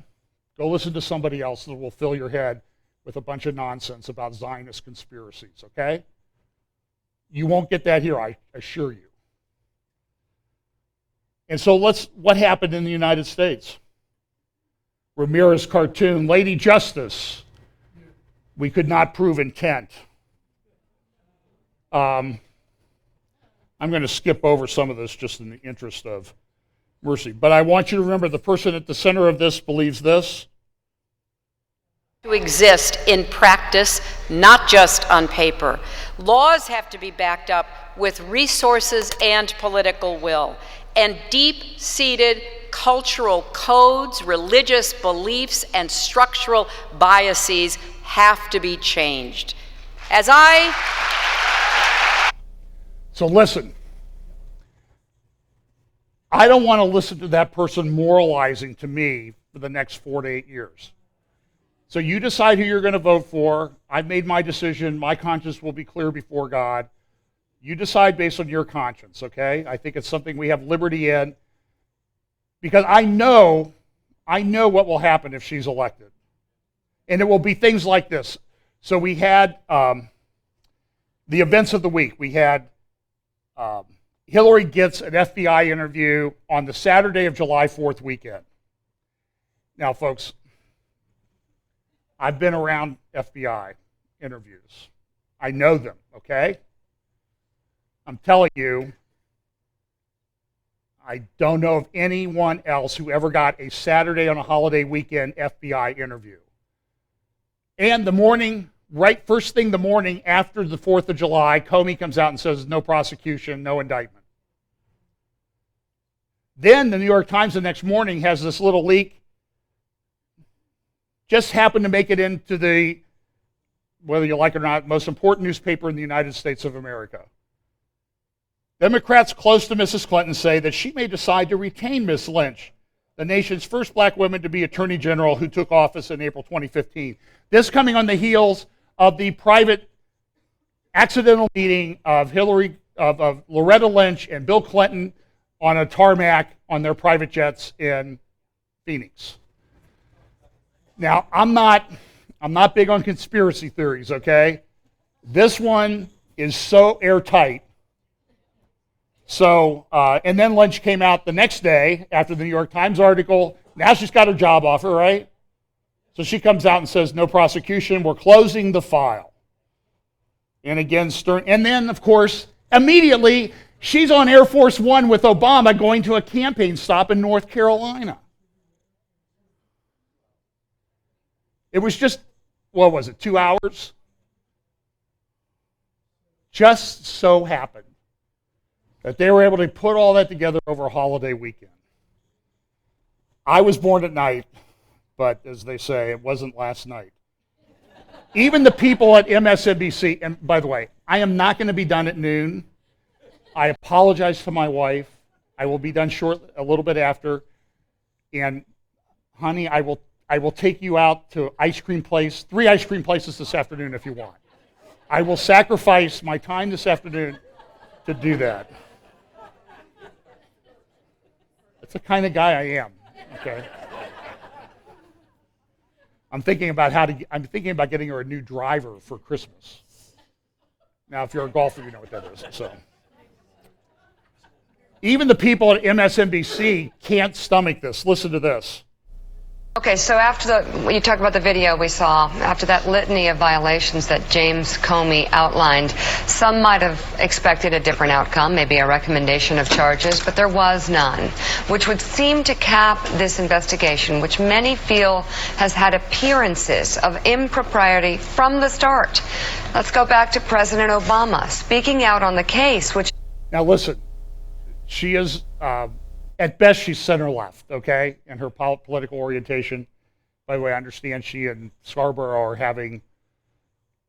go listen to somebody else that will fill your head with a bunch of nonsense about Zionist conspiracies, okay? You won't get that here, I assure you. And so what happened in the United States? Ramirez cartoon, Lady Justice. We could not prove intent. I'm going to skip over some of this just in the interest of mercy. But I want you to remember the person at the center of this believes this. To exist in practice, not just on paper. Laws have to be backed up with resources and political will, and deep-seated cultural codes, religious beliefs, and structural biases have to be changed. So listen, I don't want to listen to that person moralizing to me for the next 4 to 8 years. So you decide who you're going to vote for. I've made my decision. My conscience will be clear before God. You decide based on your conscience, okay? I think it's something we have liberty in because I know what will happen if she's elected. And it will be things like this. So we had the events of the week. We had Hillary gets an FBI interview on the Saturday of July 4th weekend. Now, folks, I've been around FBI interviews. I know them, okay? I'm telling you, I don't know of anyone else who ever got a Saturday on a holiday weekend FBI interview. And the morning, right first thing the morning after the 4th of July, Comey comes out and says no prosecution, no indictment. Then the New York Times the next morning has this little leak. Just happened to make it into the, whether you like it or not, most important newspaper in the United States of America. Democrats close to Mrs. Clinton say that she may decide to retain Ms. Lynch, the nation's first black woman to be Attorney General who took office in April 2015. This coming on the heels of the private accidental meeting of Loretta Lynch and Bill Clinton on a tarmac on their private jets in Phoenix. Now, I'm not big on conspiracy theories, okay? This one is so airtight. So, and then Lynch came out the next day after the New York Times article. Now she's got her job offer, right? So she comes out and says, no prosecution, we're closing the file. And again, Stern. And then, of course, immediately, she's on Air Force One with Obama going to a campaign stop in North Carolina. It was just, what was it, 2 hours? Just so happened that they were able to put all that together over a holiday weekend. I was born at night, but as they say, it wasn't last night. Even the people at MSNBC, and by the way, I am not going to be done at noon. I apologize to my wife. I will be done a little bit after. And honey, I will take you out to ice cream place, 3 ice cream places this afternoon if you want. I will sacrifice my time this afternoon to do that. That's the kind of guy I am, okay? I'm thinking about getting her a new driver for Christmas. Now, if you're a golfer, you know what that is. So, even the people at MSNBC can't stomach this. Listen to this. Okay, so after you talked about the video we saw, after that litany of violations that James Comey outlined, some might have expected a different outcome, maybe a recommendation of charges, but there was none, which would seem to cap this investigation, which many feel has had appearances of impropriety from the start. Let's go back to President Obama speaking out on the case, which... Now listen, she is... at best, she's center-left, okay, in her political orientation. By the way, I understand she and Scarborough are having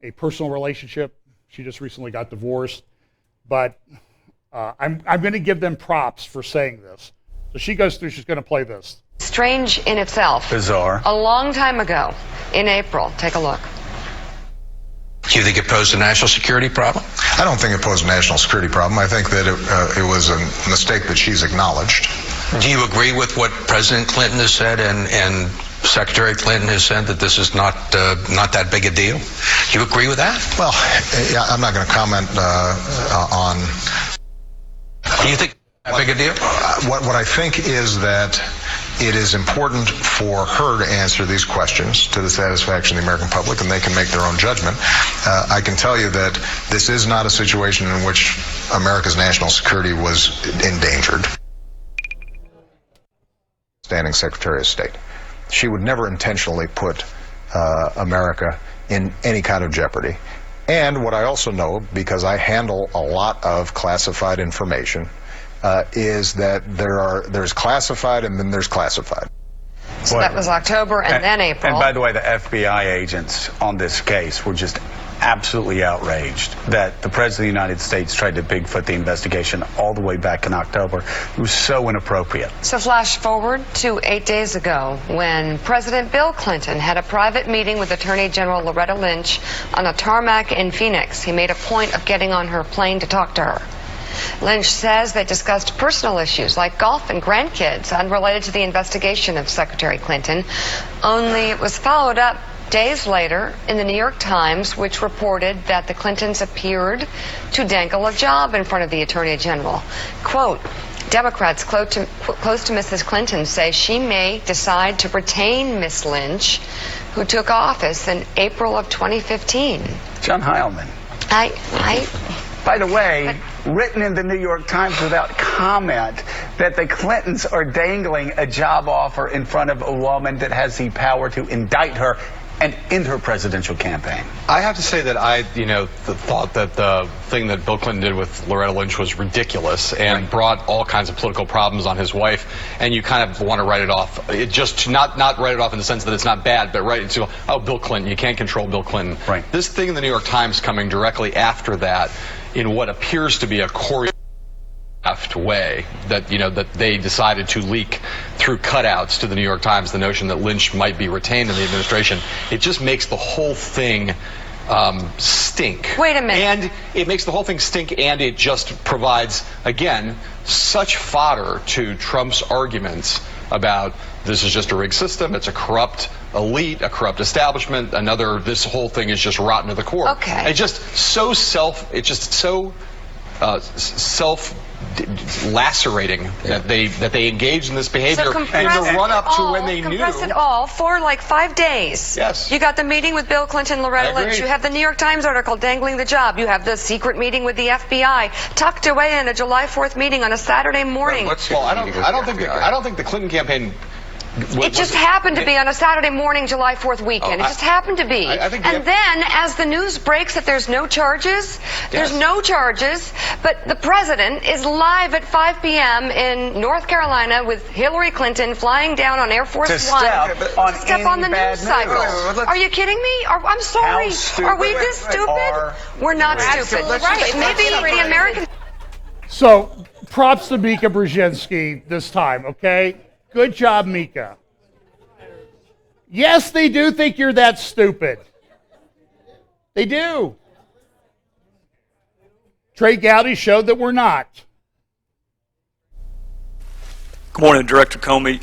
a personal relationship. She just recently got divorced. But I'm going to give them props for saying this. So she goes through, she's going to play this. Strange in itself. Bizarre. A long time ago, in April. Take a look. Do you think it posed a national security problem? I don't think it posed a national security problem. I think that it was a mistake that she's acknowledged. Do you agree with what President Clinton has said and Secretary Clinton has said, that this is not that big a deal? Do you agree with that? Well, I'm not going to comment on... Do you think that big a deal? What I think is that it is important for her to answer these questions to the satisfaction of the American public, and they can make their own judgment. I can tell you that this is not a situation in which America's national security was endangered. Standing Secretary of State. She would never intentionally put America in any kind of jeopardy. And what I also know, because I handle a lot of classified information, is that there's classified and then there's classified. So that was October and then April. And by the way, the FBI agents on this case were just absolutely outraged that the President of the United States tried to Bigfoot the investigation all the way back in October. It was so inappropriate. So flash forward to 8 days ago when President Bill Clinton had a private meeting with Attorney General Loretta Lynch on a tarmac in Phoenix. He made a point of getting on her plane to talk to her. Lynch says they discussed personal issues like golf and grandkids unrelated to the investigation of Secretary Clinton. Only it was followed up days later in the New York Times, which reported that the Clintons appeared to dangle a job in front of the Attorney General. Quote, Democrats close to Mrs. Clinton say she may decide to retain Miss Lynch, who took office in April of 2015. John Heilman. By the way, written in the New York Times without comment that the Clintons are dangling a job offer in front of a woman that has the power to indict her and end her presidential campaign. I have to say that I thought that the thing that Bill Clinton did with Loretta Lynch was ridiculous and brought all kinds of political problems on his wife, and you kind of want to write it off. It just not write it off in the sense that it's not bad, but write it to, oh, Bill Clinton, you can't control Bill Clinton. Right. This thing in the New York Times coming directly after that in what appears to be a choreographed way that that they decided to leak through cutouts to the New York Times the notion that Lynch might be retained in the administration. It just makes the whole thing stink. Wait a minute. And it makes the whole thing stink, and it just provides, again, such fodder to Trump's arguments about this is just a rigged system, it's a corrupt elite, a corrupt establishment, this whole thing is just rotten to the core. Okay. It's just so self-lacerating that they engage in this behavior So in the run-up to when they knew. Compress it all for like 5 days. Yes. You got the meeting with Bill Clinton, Loretta I agree. Lynch. You have the New York Times article dangling the job. You have the secret meeting with the FBI tucked away in a July 4th meeting on a Saturday morning. Well, I don't think the Clinton campaign. It just happened to be on a Saturday morning, July 4th weekend. It just happened to be. And then, as the news breaks that there's no charges, but the president is live at 5 p.m. in North Carolina with Hillary Clinton flying down on Air Force One to step on the bad news cycle. Are you kidding me? I'm sorry. Are we this stupid? We're not stupid. Right. Maybe the American... So, props to Mika Brzezinski this time, okay? Good job, Mika. Yes, they do think you're that stupid. They do. Trey Gowdy showed that we're not. Good morning, Director Comey.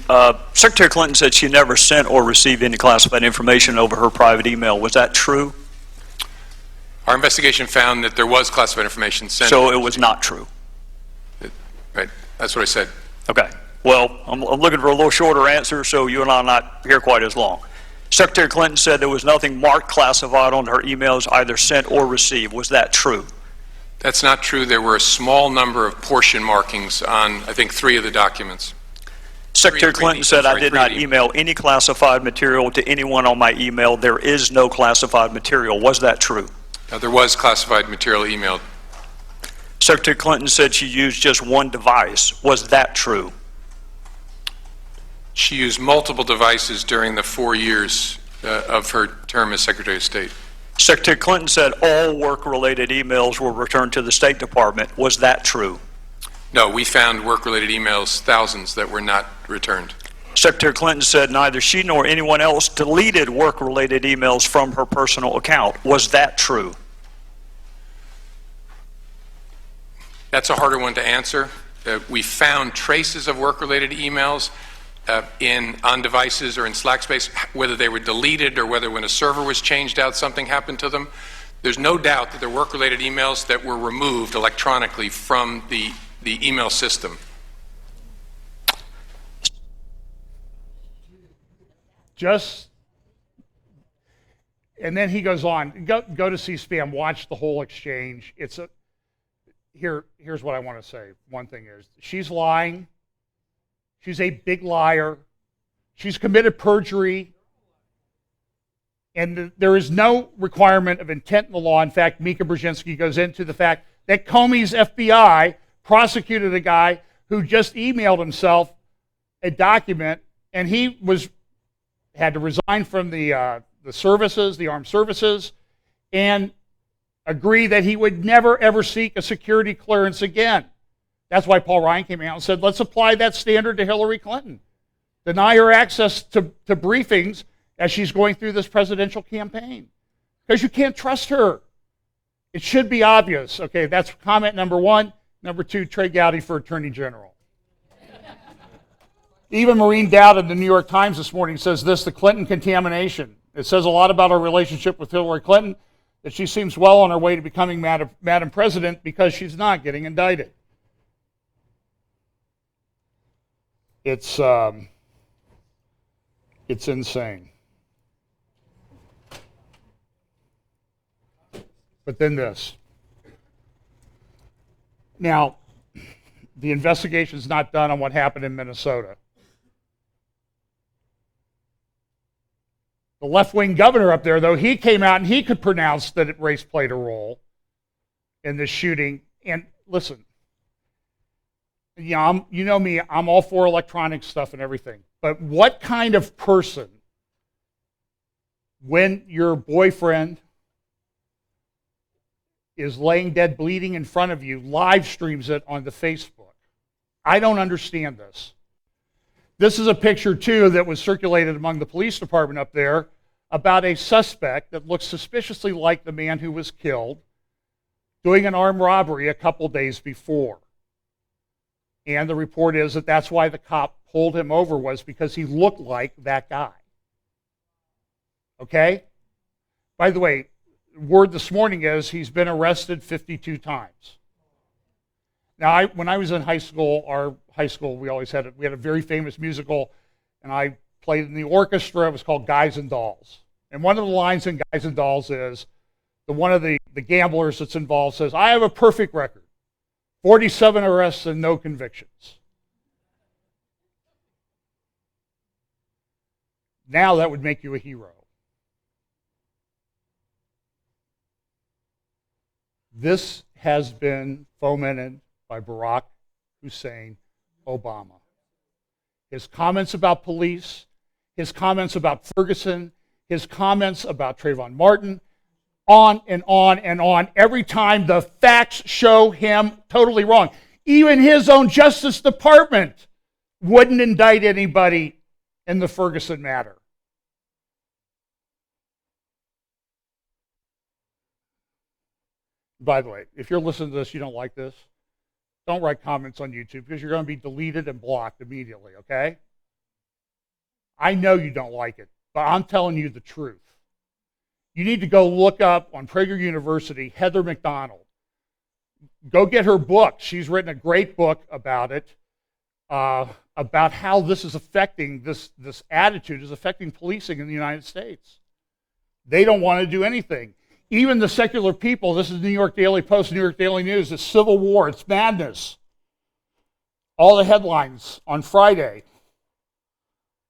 Secretary Clinton said she never sent or received any classified information over her private email. Was that true? Our investigation found that there was classified information sent. So it was not true? Right. That's what I said. Okay. Well, I'm looking for a little shorter answer so you and I are not here quite as long. Secretary Clinton said there was nothing marked classified on her emails either sent or received. Was that true? That's not true. There were a small number of portion markings on, I think, 3 of the documents. Secretary Clinton said I did not email any classified material to anyone on my email. There is no classified material. Was that true? There was classified material emailed. Secretary Clinton said she used just one device. Was that true? She used multiple devices during the 4 years of her term as Secretary of State. Secretary Clinton said all work-related emails were returned to the State Department. Was that true? No, we found work-related emails, thousands, that were not returned. Secretary Clinton said neither she nor anyone else deleted work-related emails from her personal account. Was that true? That's a harder one to answer. We found traces of work-related emails on devices or in Slack space, whether they were deleted or whether when a server was changed out something happened to them. There's no doubt that there were work-related emails that were removed electronically from the email system. And then he goes on, go to C-SPAN, watch the whole exchange. Here's what I want to say. One thing is, she's lying. She's a big liar. She's committed perjury. And there is no requirement of intent in the law. In fact, Mika Brzezinski goes into the fact that Comey's FBI prosecuted a guy who just emailed himself a document, and he had to resign from the services, the armed services, and agree that he would never, ever seek a security clearance again. That's why Paul Ryan came out and said, let's apply that standard to Hillary Clinton. Deny her access to briefings as she's going through this presidential campaign. Because you can't trust her. It should be obvious. Okay, that's comment number 1. Number 2, Trey Gowdy for Attorney General. Even Maureen Dowd in the New York Times this morning says this, the Clinton contamination. It says a lot about our relationship with Hillary Clinton, that she seems well on her way to becoming Madam President because she's not getting indicted. It's insane. But then this. Now, the investigation's not done on what happened in Minnesota. The left-wing governor up there, though, he came out and he could pronounce that race played a role in this shooting. And listen, you know me, I'm all for electronic stuff and everything. But what kind of person, when your boyfriend is laying dead bleeding in front of you, live streams it onto Facebook? I don't understand this. This is a picture, too, that was circulated among the police department up there about a suspect that looks suspiciously like the man who was killed doing an armed robbery a couple days before. And the report is that that's why the cop pulled him over, was because he looked like that guy. Okay? By the way, word this morning is he's been arrested 52 times. Now, when I was in high school, we always had we had a very famous musical, and I played in the orchestra. It was called Guys and Dolls. And one of the lines in Guys and Dolls is, one of the gamblers that's involved says, I have a perfect record. 47 arrests and no convictions. Now that would make you a hero. This has been fomented by Barack Hussein Obama. His comments about police, his comments about Ferguson, his comments about Trayvon Martin, on and on and on. Every time the facts show him totally wrong. Even his own Justice Department wouldn't indict anybody in the Ferguson matter. By the way, if you're listening to this, you don't like this, don't write comments on YouTube because you're going to be deleted and blocked immediately, okay? I know you don't like it, but I'm telling you the truth. You need to go look up on Prager University, Heather McDonald. Go get her book. She's written a great book about it, about how this is affecting, this attitude is affecting policing in the United States. They don't want to do anything. Even the secular people, this is New York Daily Post, New York Daily News, it's civil war, it's madness. All the headlines on Friday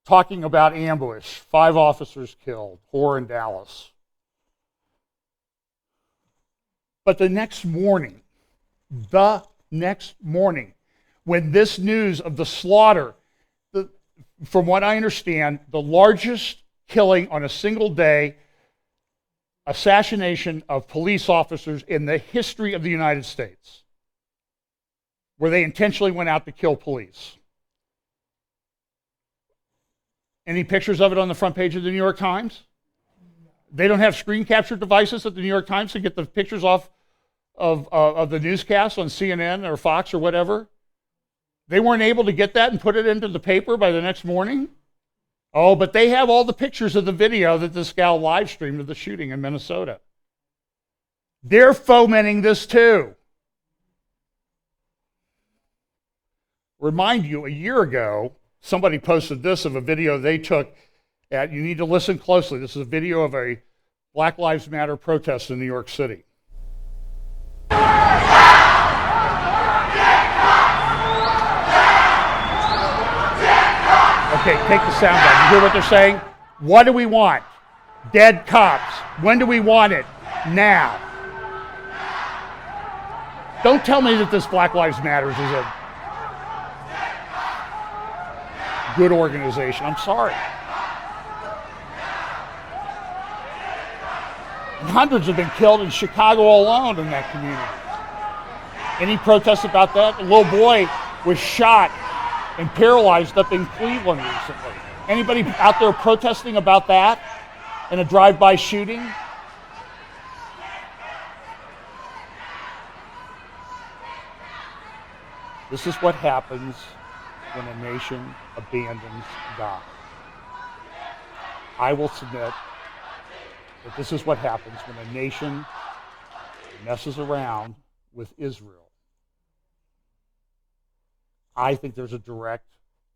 talking about ambush, 5 officers killed, horror in Dallas. But the next morning, when this news of the slaughter, from what I understand, the largest killing on a single day, assassination of police officers in the history of the United States, where they intentionally went out to kill police. Any pictures of it on the front page of the New York Times? They don't have screen capture devices at the New York Times to get the pictures off of the newscast on CNN or Fox or whatever. They weren't able to get that and put it into the paper by the next morning. Oh, but they have all the pictures of the video that this gal live streamed of the shooting in Minnesota. They're fomenting this too. Remind you, a year ago, somebody posted this of a video they took at, you need to listen closely, this is a video of a Black Lives Matter protest in New York City. Okay, take the sound down. You hear what they're saying? What do we want? Dead cops. When do we want it? Now. Don't tell me that this Black Lives Matter is a good organization. I'm sorry. And hundreds have been killed in Chicago alone in that community. Any protests about that? A little boy was shot and paralyzed up in Cleveland recently. Anybody out there protesting about that in a drive-by shooting? This is what happens when a nation abandons God. I will submit that this is what happens when a nation messes around with Israel. I think there's a direct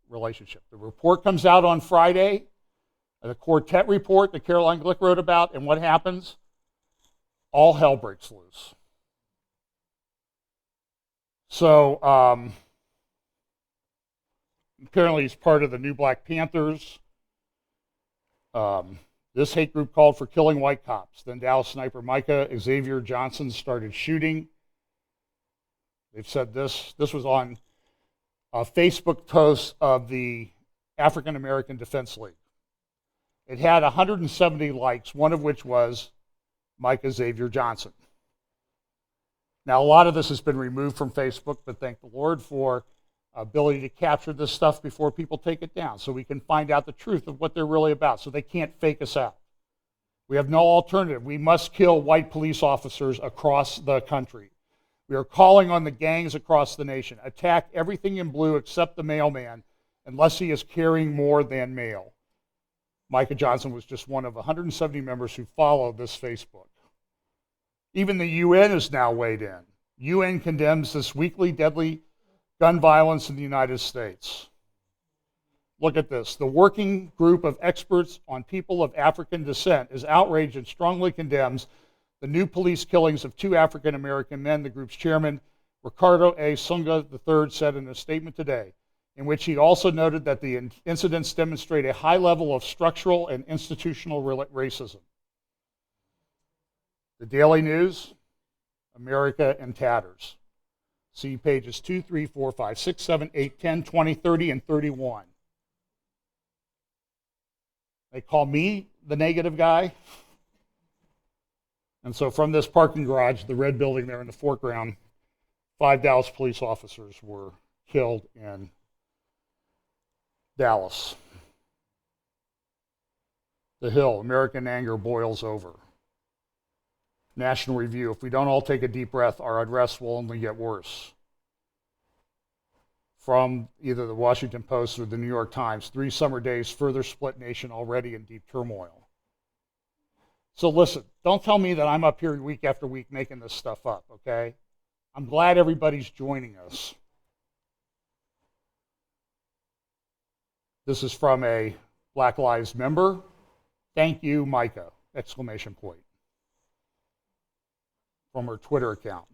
relationship. The report comes out on Friday, the quartet report that Caroline Glick wrote about, and what happens? All hell breaks loose. So, apparently he's part of the New Black Panthers. This hate group called for killing white cops. Then Dallas sniper Micah Xavier Johnson started shooting. They've said this was on a Facebook post of the African American Defense League. It had 170 likes, one of which was Micah Xavier Johnson. Now, a lot of this has been removed from Facebook, but thank the Lord for ability to capture this stuff before people take it down so we can find out the truth of what they're really about so they can't fake us out. We have no alternative. We must kill white police officers across the country. We are calling on the gangs across the nation. Attack everything in blue except the mailman unless he is carrying more than mail. Micah Johnson was just one of 170 members who followed this Facebook. Even the UN is now weighed in. UN condemns this weekly deadly gun violence in the United States. Look at this. The working group of experts on people of African descent is outraged and strongly condemns the new police killings of 2 African American men. The group's chairman, Ricardo A. Sunga III, said in a statement today, in which he also noted that the incidents demonstrate a high level of structural and institutional racism. The Daily News, America in tatters. See pages 2, 3, 4, 5, 6, 7, 8, 10, 20, 30, and 31. They call me the negative guy. And so from this parking garage, the red building there in the foreground, 5 Dallas police officers were killed in Dallas. The Hill, American anger boils over. National Review, if we don't all take a deep breath, our unrest will only get worse. From either the Washington Post or the New York Times, 3 summer days further split nation already in deep turmoil. So listen, don't tell me that I'm up here week after week making this stuff up, okay? I'm glad everybody's joining us. This is from a Black Lives member. Thank you, Micah! Exclamation point. From her Twitter account.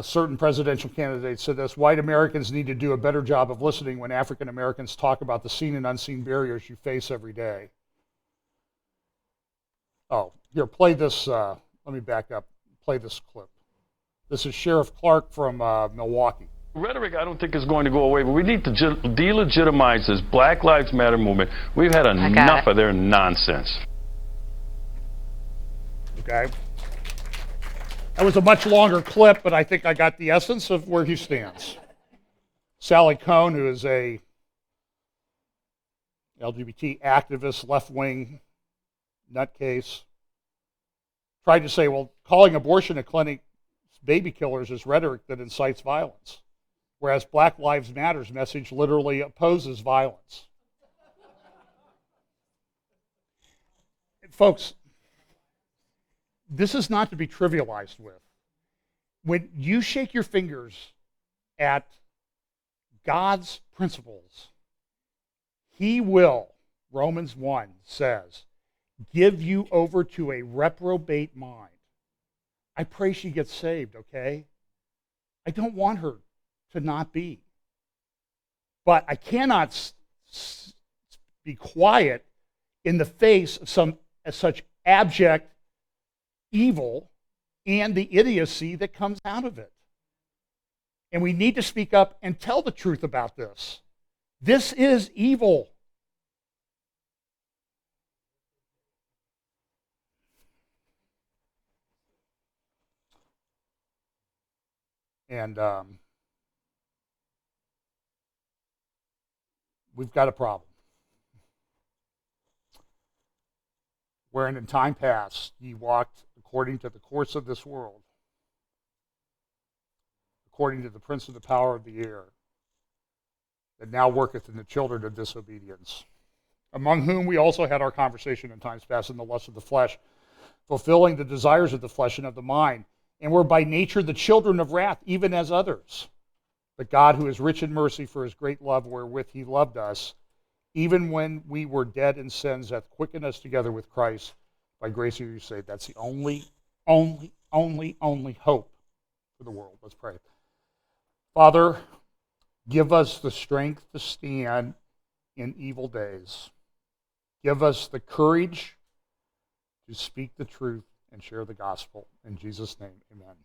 Certain presidential candidates said this: white Americans need to do a better job of listening when African Americans talk about the seen and unseen barriers you face every day. Oh, here, play this. Let me back up. Play this clip. This is Sheriff Clark from Milwaukee. Rhetoric, I don't think is going to go away, but we need to delegitimize this Black Lives Matter movement. We've had enough of their nonsense. Okay. That was a much longer clip, but I think I got the essence of where he stands. Sally Cohn, who is a LGBT activist, left-wing nutcase, tried to say, well, calling abortion a clinic baby killers is rhetoric that incites violence, whereas Black Lives Matter's message literally opposes violence. Folks, this is not to be trivialized with. When you shake your fingers at God's principles, He will, Romans 1 says, give you over to a reprobate mind. I pray she gets saved, okay? I don't want her to not be. But I cannot be quiet in the face of such abject evil and the idiocy that comes out of it. And we need to speak up and tell the truth about this. This is evil. And we've got a problem. Wherein in time past ye walked according to the course of this world, according to the prince of the power of the air, that now worketh in the children of disobedience, among whom we also had our conversation in times past in the lust of the flesh, fulfilling the desires of the flesh and of the mind, and were by nature the children of wrath, even as others. But God, who is rich in mercy for his great love wherewith he loved us, even when we were dead in sins, hath quickened us together with Christ. By grace are you saved. That's the only hope for the world. Let's pray. Father, give us the strength to stand in evil days. Give us the courage to speak the truth and share the gospel. In Jesus' name, amen.